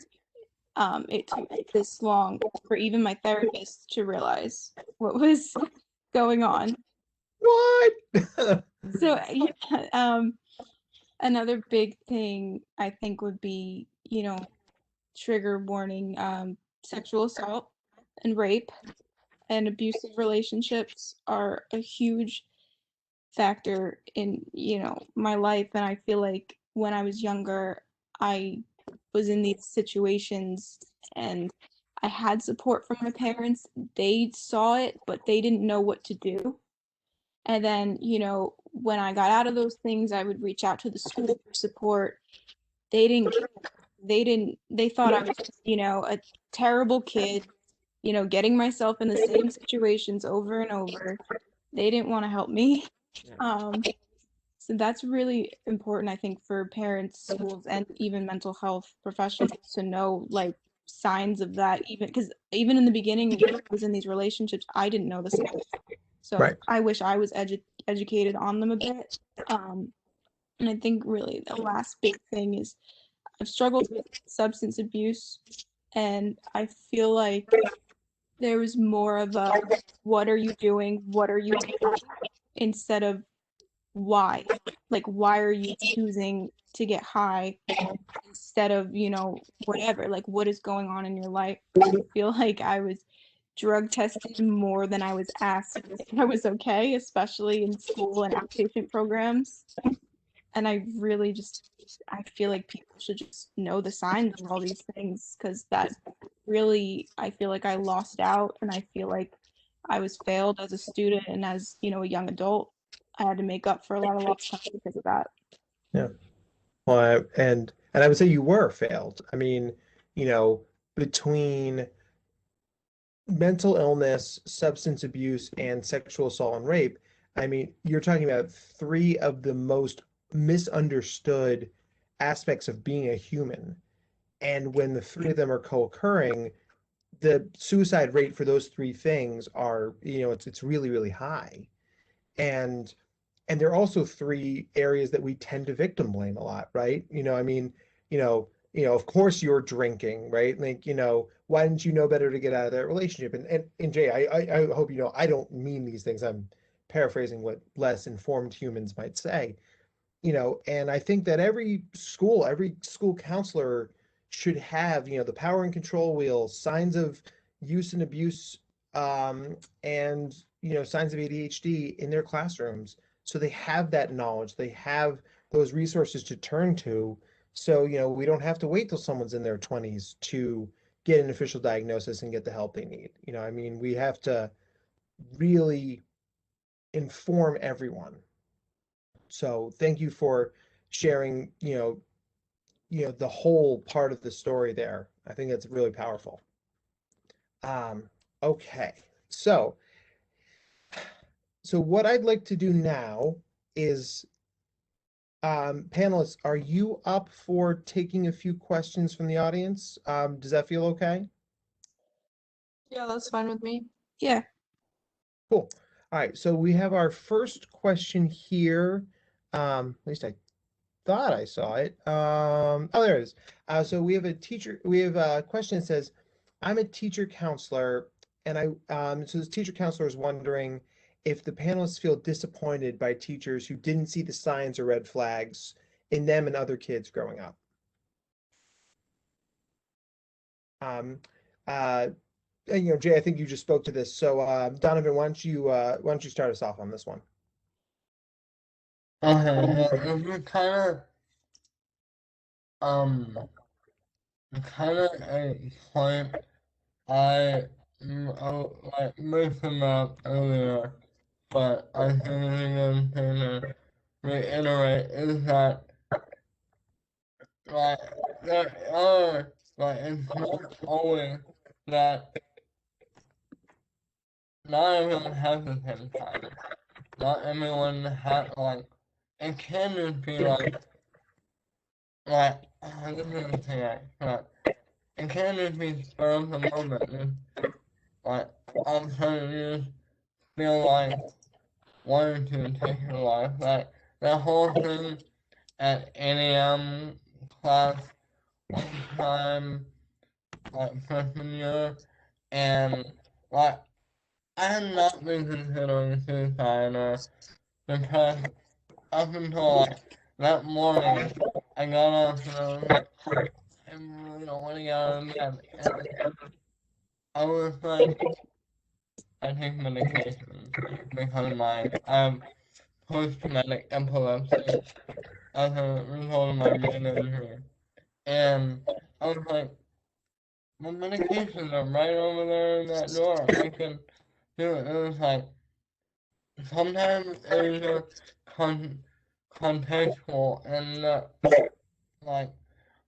It took this long for even my therapist to realize what was going on. What? So yeah, another big thing I think would be, trigger warning, sexual assault and rape and abusive relationships are a huge factor in, my life. And I feel like when I was younger, I was in these situations and I had support from my parents. They saw it, but they didn't know what to do. And then, when I got out of those things, I would reach out to the school for support. They didn't, they thought I was just, a terrible kid, getting myself in the same situations over and over. They didn't want to help me. Um, so that's really important, I think, for parents, schools, and even mental health professionals to know, like, signs of that. Even because even in the beginning, when I was in these relationships, I didn't know the signs. So Right. I wish I was educated on them a bit. And I think really the last big thing is I've struggled with substance abuse, and I feel like there was more of a what are you doing? What are you doing? Instead of why. Like, why are you choosing to get high instead of, whatever? Like, what is going on in your life? I feel like I was drug tested more than I was asked if I was okay, especially in school and outpatient programs. And I really I feel like people should just know the signs of all these things, because that really, I feel like I lost out, and I feel like I was failed as a student and as, a young adult. I had to make up for a lot of lost time because of that. Yeah. Well, and I would say you were failed. I mean, between mental illness, substance abuse, and sexual assault and rape, I mean, you're talking about three of the most misunderstood aspects of being a human. And when the three of them are co-occurring, the suicide rate for those three things are, it's really, really high. And they're also three areas that we tend to victim blame a lot, right? I mean, of course you're drinking, right? Like, why didn't you know better to get out of that relationship? And Jay, I hope I don't mean these things. I'm paraphrasing what less informed humans might say. And I think that every school counselor should have, the power and control wheel, signs of use and abuse, and, signs of ADHD in their classrooms. So they have that knowledge, they have those resources to turn to. So, we don't have to wait till someone's in their 20s to get an official diagnosis and get the help they need. I mean, we have to really inform everyone. So thank you for sharing, the whole part of the story there. I think that's really powerful. Okay. So what I'd like to do now is, panelists, are you up for taking a few questions from the audience? Does that feel okay? Yeah, that's fine with me. Yeah. Cool. All right. So we have our first question here. At least I thought I saw it. Oh, there it is. So we have a question that says, I'm a teacher counselor, and so this teacher counselor is wondering if the panelists feel disappointed by teachers who didn't see the signs or red flags in them and other kids growing up. Um, uh, and, Jay, I think you just spoke to this. So, Donovan, why don't you start us off on this one? Okay, yeah, this is kind of a point I like mentioned up earlier, but I think it's a good thing to reiterate is that like there are it's not always that not everyone has the same time. Not everyone has it can just be this is the thing but it can just be spur of the moment and like all of a sudden you just feel like wanting to take your life. Like that whole thing at 8 a.m. class one time, freshman year, and like I had not been considering suicide or depressed up until that morning. I got up and I was like, I really don't want to get out of bed, and I was like, I take medication because I have post-traumatic epilepsy as a result of my brain injury. And I was like, my medications are right over there in that drawer. I can do it. It was like, sometimes it's just contextual and like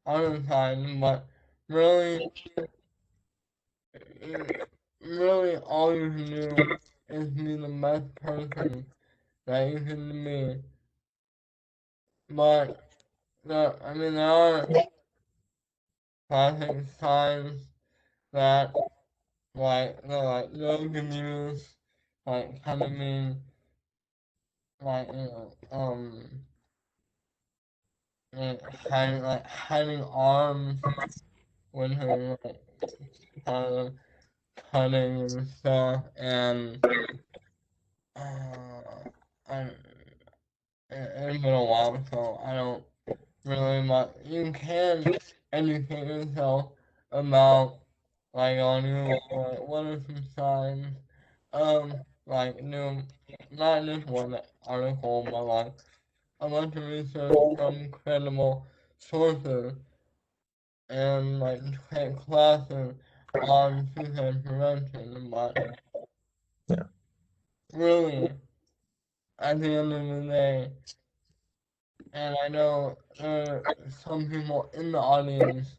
other side, but really, really all you can do is be the best person that you can be. But there are classic signs that drug abuse, kind of mean hiding arms when her kind of cutting and stuff, and I it's been a while, so I don't really much. You can educate yourself about like on you, like what are some signs, like new, not just one article, but like a bunch of research from credible sources and like take classes on suicide prevention, but Yeah. really, at the end of the day, and I know there are some people in the audience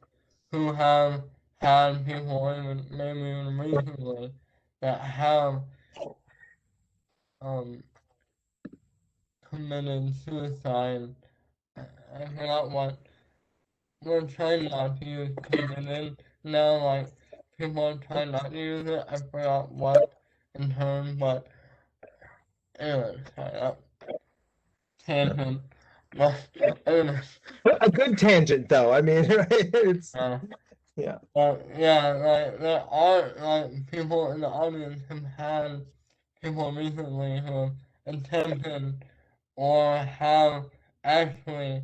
who have had people even maybe even recently that have um committed suicide. I forgot what we're trying not to use committed now, like people are trying not to use it. I forgot what in terms, but anyway, sorry, that tangent. But anyway, A good tangent, though. I mean, right? It's uh, yeah, yeah, like there are like people in the audience who've had people recently who have attempted or have actually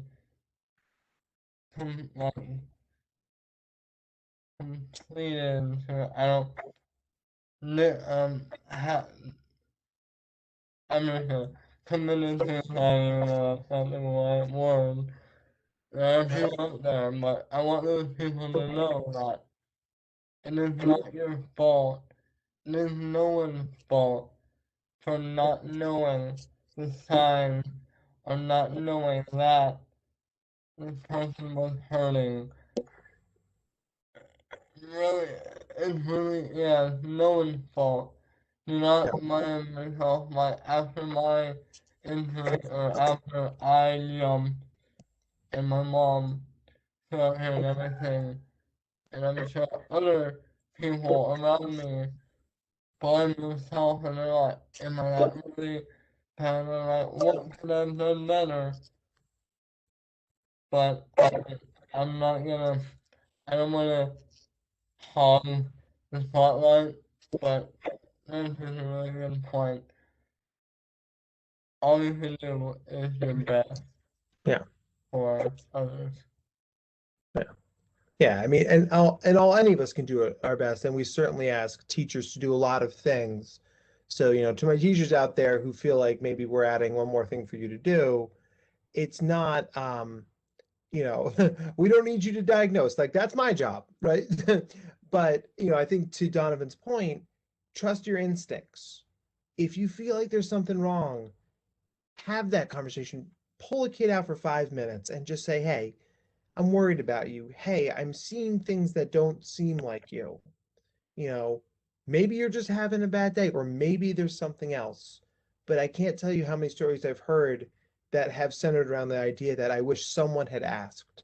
like completed. So I don't. I'm just gonna committed suicide, even though that's not the right word. There are people out there, but I want those people to know that it is not your fault. It is no one's fault for not knowing the signs or not knowing that this person was hurting. Really, it's really, yeah, it's no one's fault. Do yeah, not blame yourself. Like, after my injury or after I jumped and my mom came out here and everything, and I'm sure other people around me blame themselves and they're like, am I that really bad? And I'm like, what could I have done better? But I'm not gonna, I don't wanna hog the spotlight, but this is a really good point. All you can do is your best yeah. for others. Yeah, I mean, and all any of us can do our best, and we certainly ask teachers to do a lot of things. So, to my teachers out there who feel like maybe we're adding one more thing for you to do, it's not, we don't need you to diagnose. Like that's my job, right? But, I think to Donovan's point, trust your instincts. If you feel like there's something wrong, have that conversation. Pull a kid out for 5 minutes and just say, hey, I'm worried about you. Hey, I'm seeing things that don't seem like you. You know, maybe you're just having a bad day, or maybe there's something else. But I can't tell you how many stories I've heard that have centered around the idea that I wish someone had asked.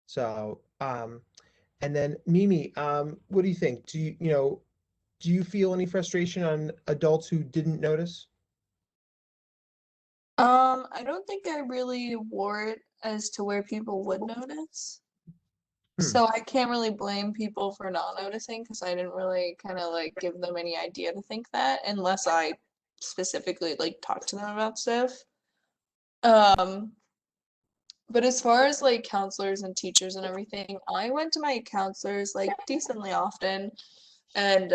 So, and then Mimi, what do you think? Do you feel any frustration on adults who didn't notice? I don't think I really wore it as to where people would notice. Hmm. So I can't really blame people for not noticing because I didn't really kind of like give them any idea to think that unless I specifically like talk to them about stuff. Um, but as far as like counselors and teachers and everything, I went to my counselors like decently often, and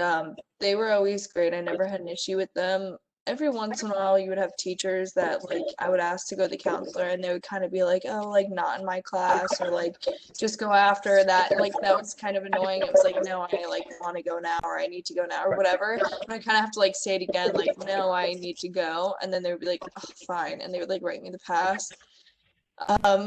they were always great. I never had an issue with them. Every once in a while, you would have teachers that like I would ask to go to the counselor, and they would kind of be like, "Oh, like not in my class," or like just go after that. Like that was kind of annoying. It was like, "No, I like want to go now," or "I need to go now," or whatever. And I kind of have to like say it again, like, "No, I need to go," and then they would be like, "Oh, fine," and they would like write me the pass.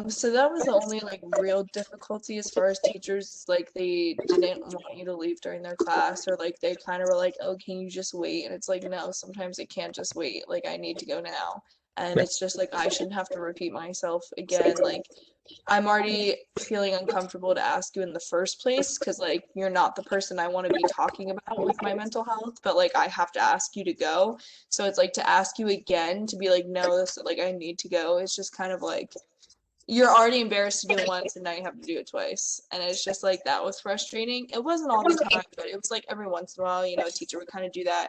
So that was the only like real difficulty as far as teachers, like they didn't want you to leave during their class, or like they kind of were like, "Oh, can you just wait?" And it's like, no, sometimes it can't just wait. Like I need to go now. And Yeah. it's just like I shouldn't have to repeat myself again. Like I'm already feeling uncomfortable to ask you in the first place because like you're not the person I want to be talking about with my mental health, but like I have to ask you to go. So it's like to ask you again to be like, no, this like I need to go. It's just kind of like you're already embarrassed to do it once and now you have to do it twice. And it's just like that was frustrating. It wasn't all the time, but it was like every once in a while, a teacher would kind of do that.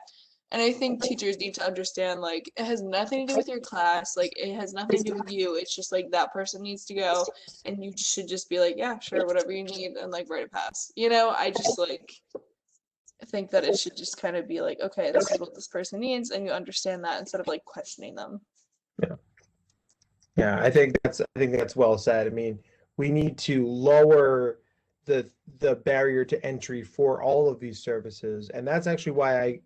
And I think teachers need to understand, like, it has nothing to do with your class, like, it has nothing to do with you. It's just like that person needs to go, and you should just be like, yeah, sure, whatever you need, and like write a pass. You know, I just like think that it should just kind of be like, okay, this is what this person needs, and you understand that instead of like questioning them. Yeah, I think that's well said. I mean, we need to lower the barrier to entry for all of these services, and that's actually why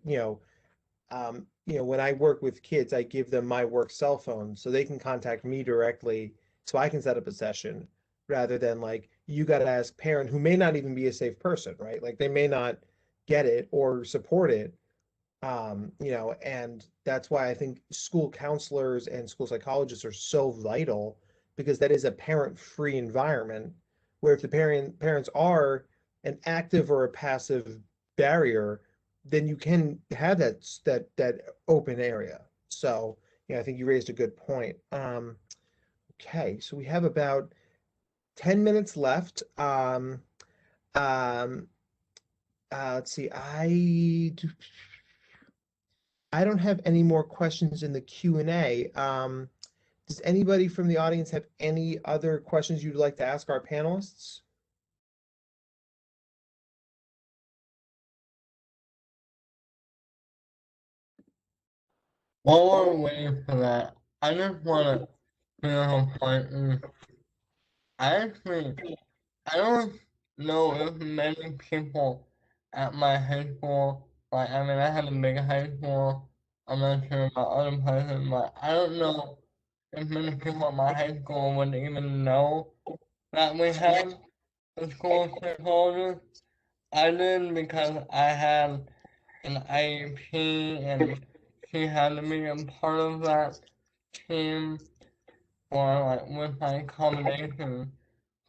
when I work with kids, I give them my work cell phone so they can contact me directly, so I can set up a session rather than like you got to ask parent who may not even be a safe person, right? Like they may not get it or support it, and that's why I think school counselors and school psychologists are so vital because that is a parent-free environment where if the parents are an active or a passive barrier, then you can have that open area. So, yeah, I think you raised a good point. Okay, so we have about 10 minutes left. Um, let's see. I don't have any more questions in the Q&A. Does anybody from the audience have any other questions you'd like to ask our panelists? While we're waiting for that, I just want to bring up a point. Actually, I don't know if many people at my high school, like, I mean, I had a big high school. I'm not sure about other places, but I don't know if many people at my high school would even know that we had a school psychologist. I did because I had an IEP and she had to be a part of that team for like with my accommodation.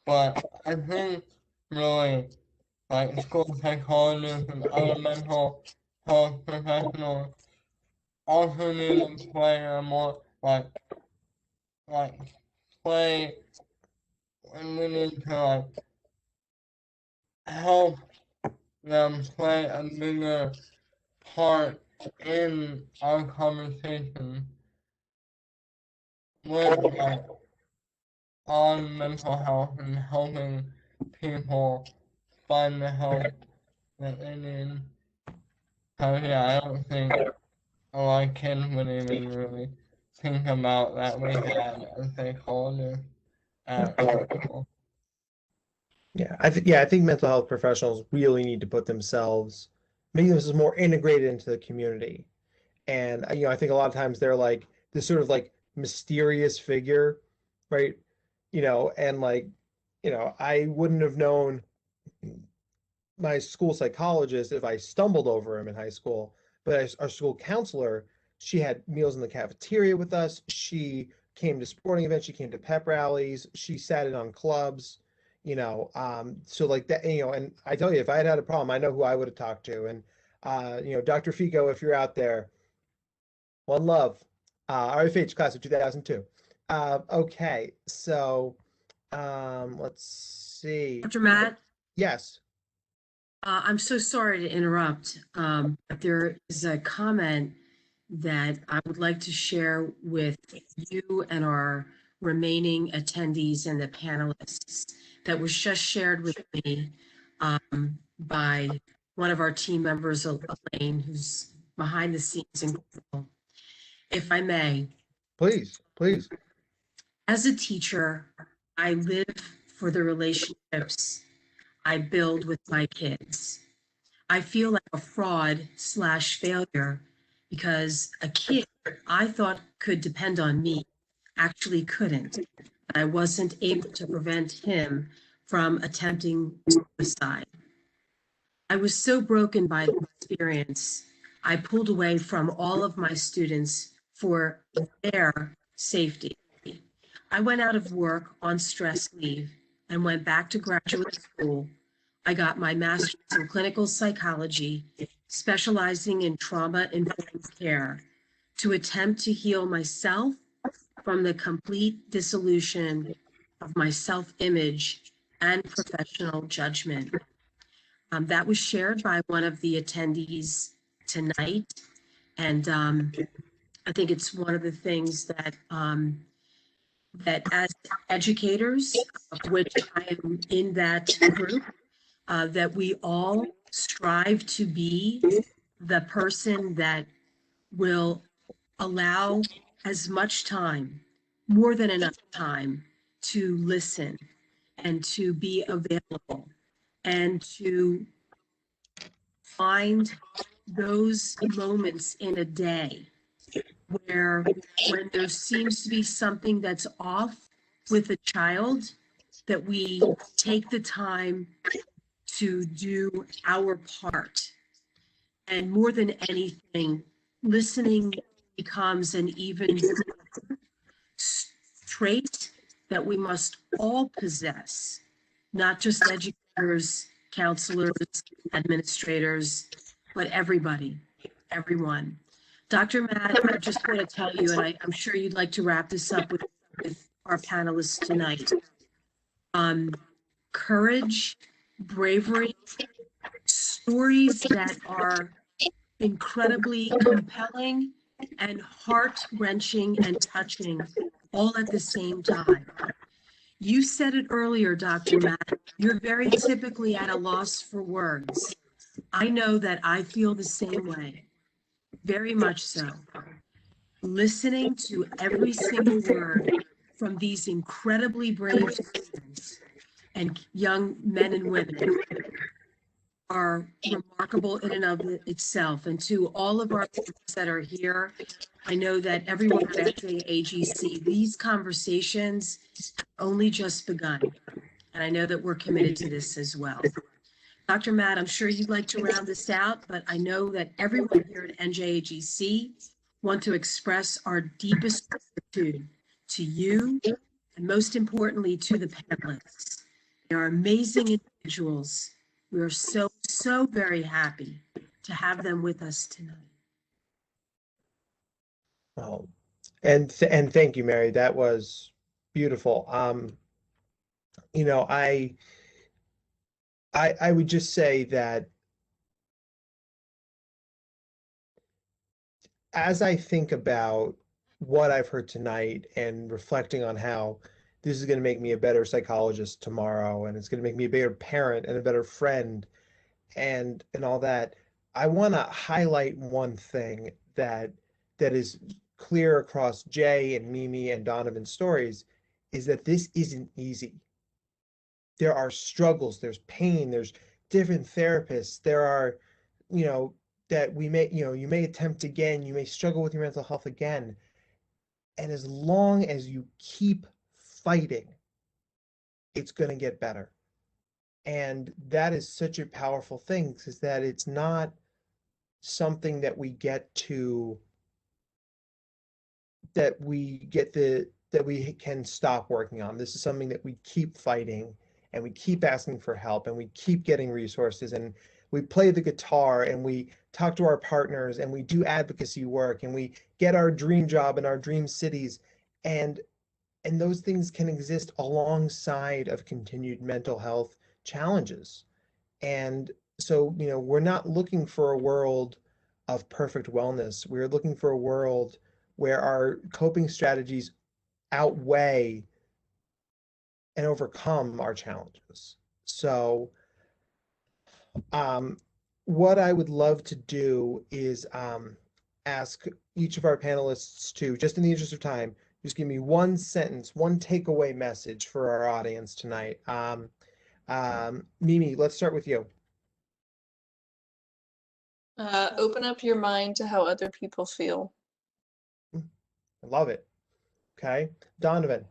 But I think really like school psychologists and other mental health professionals also need to play a more like play and we need to like help them play a bigger part in our conversation with like on mental health and helping people find the help that they need. So yeah, I don't think a lot of kids would even really think about that we had a psychologist at school. I think mental health professionals really need to put themselves, make themselves more integrated into the community. And I think a lot of times they're like this sort of like mysterious figure, right? And like, I wouldn't have known my school psychologist if I stumbled over him in high school, but our school counselor, she had meals in the cafeteria with us. She came to sporting events. She came to pep rallies. She sat in on clubs. So like that. And I tell you, if I had had a problem, I know who I would have talked to. And Dr. Fico, if you're out there, one love, RFH class of 2002. Okay, so let's see. Dr. Matt, Yes. I'm so sorry to interrupt, but there is a comment that I would like to share with you and our remaining attendees and the panelists that was just shared with me by one of our team members, Elaine, who's behind the scenes incredible. If I may, Please. as a teacher, I live for the relationships I build with my kids. I feel like a fraud/failure because a kid I thought could depend on me actually couldn't. I wasn't able to prevent him from attempting suicide. I was so broken by the experience, I pulled away from all of my students for their safety. I went out of work on stress leave and went back to graduate school. I got my master's in clinical psychology, specializing in trauma-informed care, to attempt to heal myself from the complete dissolution of my self-image and professional judgment. That was shared by one of the attendees tonight. And I think it's one of the things that that as educators, of which I am in that group, that we all strive to be the person that will allow as much time, more than enough time, to listen and to be available and to find those moments in a day where when there seems to be something that's off with a child, that we take the time to do our part. And more than anything, listening becomes an even trait that we must all possess, not just educators, counselors, administrators, but everybody, everyone. Dr. Matt, I just want to tell you, and I'm sure you'd like to wrap this up with our panelists tonight. Courage, bravery, stories that are incredibly compelling and heart-wrenching and touching all at the same time. You said it earlier, Dr. Matt, you're very typically at a loss for words. I know that I feel the same way, very much so. Listening to every single word from these incredibly brave students and young men and women are remarkable in and of itself. And to all of our folks that are here, I know that everyone at AGC, these conversations have only just begun. And I know that we're committed to this as well. Dr. Matt, I'm sure you'd like to round this out, but I know that everyone here at NJAGC want to express our deepest gratitude to you, and most importantly, to the panelists. They are amazing individuals. We are so, so very happy to have them with us tonight. Oh, and thank you, Mary. That was beautiful. You know, I would just say that as I think about what I've heard tonight and reflecting on how this is going to make me a better psychologist tomorrow, and it's going to make me a better parent and a better friend and all that, I want to highlight one thing that is clear across Jay and Mimi and Donovan's stories is that this isn't easy. There are struggles, there's pain, there's different therapists, there are, you know, that we may, you know, you may attempt again, you may struggle with your mental health again. And as long as you keep fighting, it's going to get better. And that is such a powerful thing, because that it's not something that we get to, that we can stop working on. This is something that we keep fighting, and we keep asking for help, and we keep getting resources, and we play the guitar, and we talk to our partners, and we do advocacy work, and we get our dream job in our dream cities, and those things can exist alongside of continued mental health challenges. And so, you know, we're not looking for a world of perfect wellness. We're looking for a world where our coping strategies outweigh and overcome our challenges. So, what I would love to do is ask each of our panelists to, just in the interest of time, just give me one sentence, one takeaway message for our audience tonight. Mimi, let's start with you. Open up your mind to how other people feel. I love it. Okay. Donovan.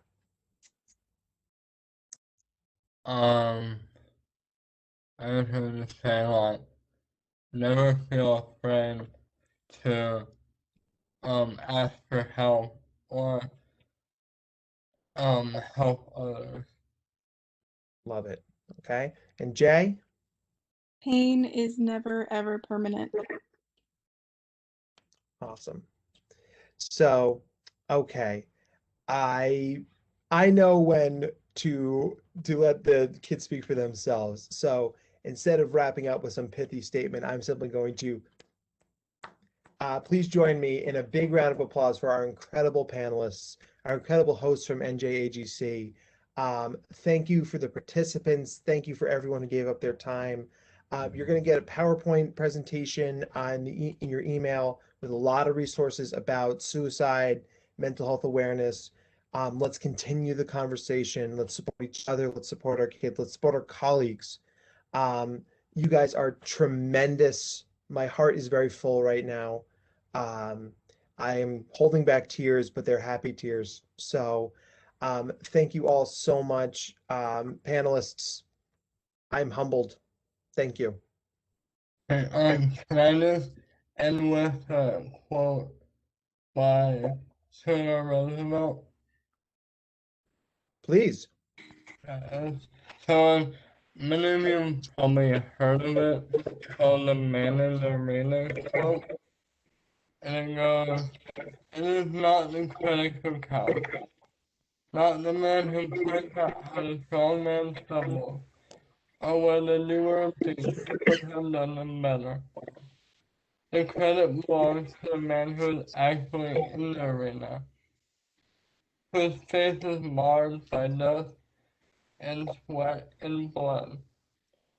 I was going to say, like, never feel afraid to ask for help or help others. Love it. Okay. And Jay? Pain is never ever permanent. Awesome. So, okay. I know when to let the kids speak for themselves. So instead of wrapping up with some pithy statement, I'm simply going to please join me in a big round of applause for our incredible panelists, our incredible hosts from NJAGC. Thank you for the participants. Thank you for everyone who gave up their time. You're going to get a PowerPoint presentation in your email with a lot of resources about suicide, mental health awareness. Let's continue the conversation. Let's support each other. Let's support our kids. Let's support our colleagues. You guys are tremendous. My heart is very full right now. I am holding back tears, but they're happy tears. So thank you all so much. Panelists, I'm humbled. Thank you. Can I just end with a quote by Theodore Roosevelt? Please. So many of you probably heard of it, called The Man in the Arena quote. And it goes, "It is not the critic who counts, not the man who points out how the strong man stumbles, or where the doer of deeds could have done them better. The credit belongs to the man who is actually in the arena, whose face is marred by dust and sweat and blood,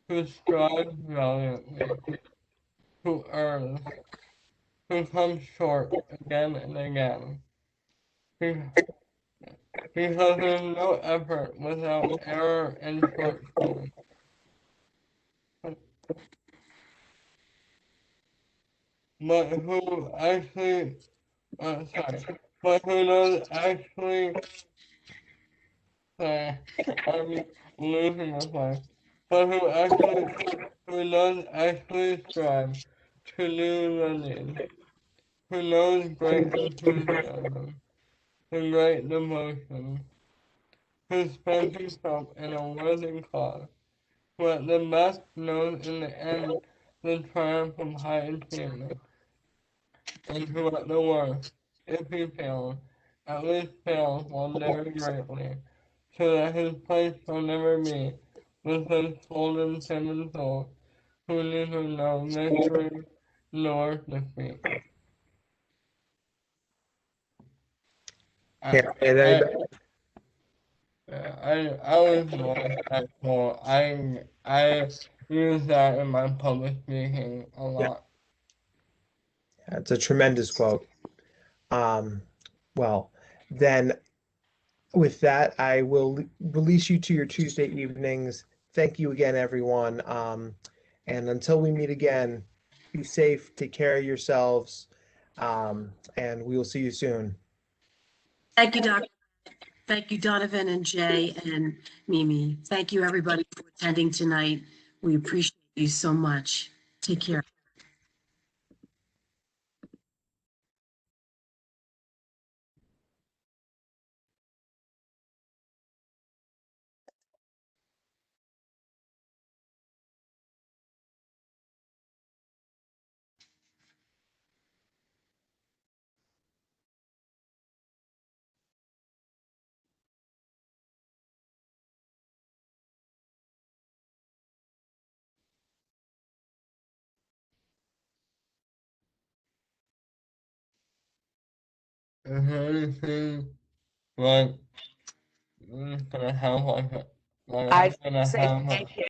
who strives valiantly, who errs, who comes short again and again, because there is no effort without error and shortcoming. But who actually, but who does actually, I'm losing my mind, but who does actually strive to do the deed, who knows great enthusiasm and great devotion, who spends himself in a worthy cause, who at the best knows in the end the triumph of high achievement, and who at the worst, if he fails, at least fails while daring greatly, so that his place shall never be with those cold and timid souls who neither know victory nor defeat." I was more thankful. I use that in my public speaking a lot. It's a tremendous quote. Well, then with that, I will release you to your Tuesday evenings. Thank you again, everyone. And until we meet again, be safe, take care of yourselves, and we will see you soon. Thank you, Doctor. Thank you, Donovan and Jay and Mimi. Thank you, everybody, for attending tonight. We appreciate you so much. Take care. Is there anything like gonna have like a, like I'm gonna have a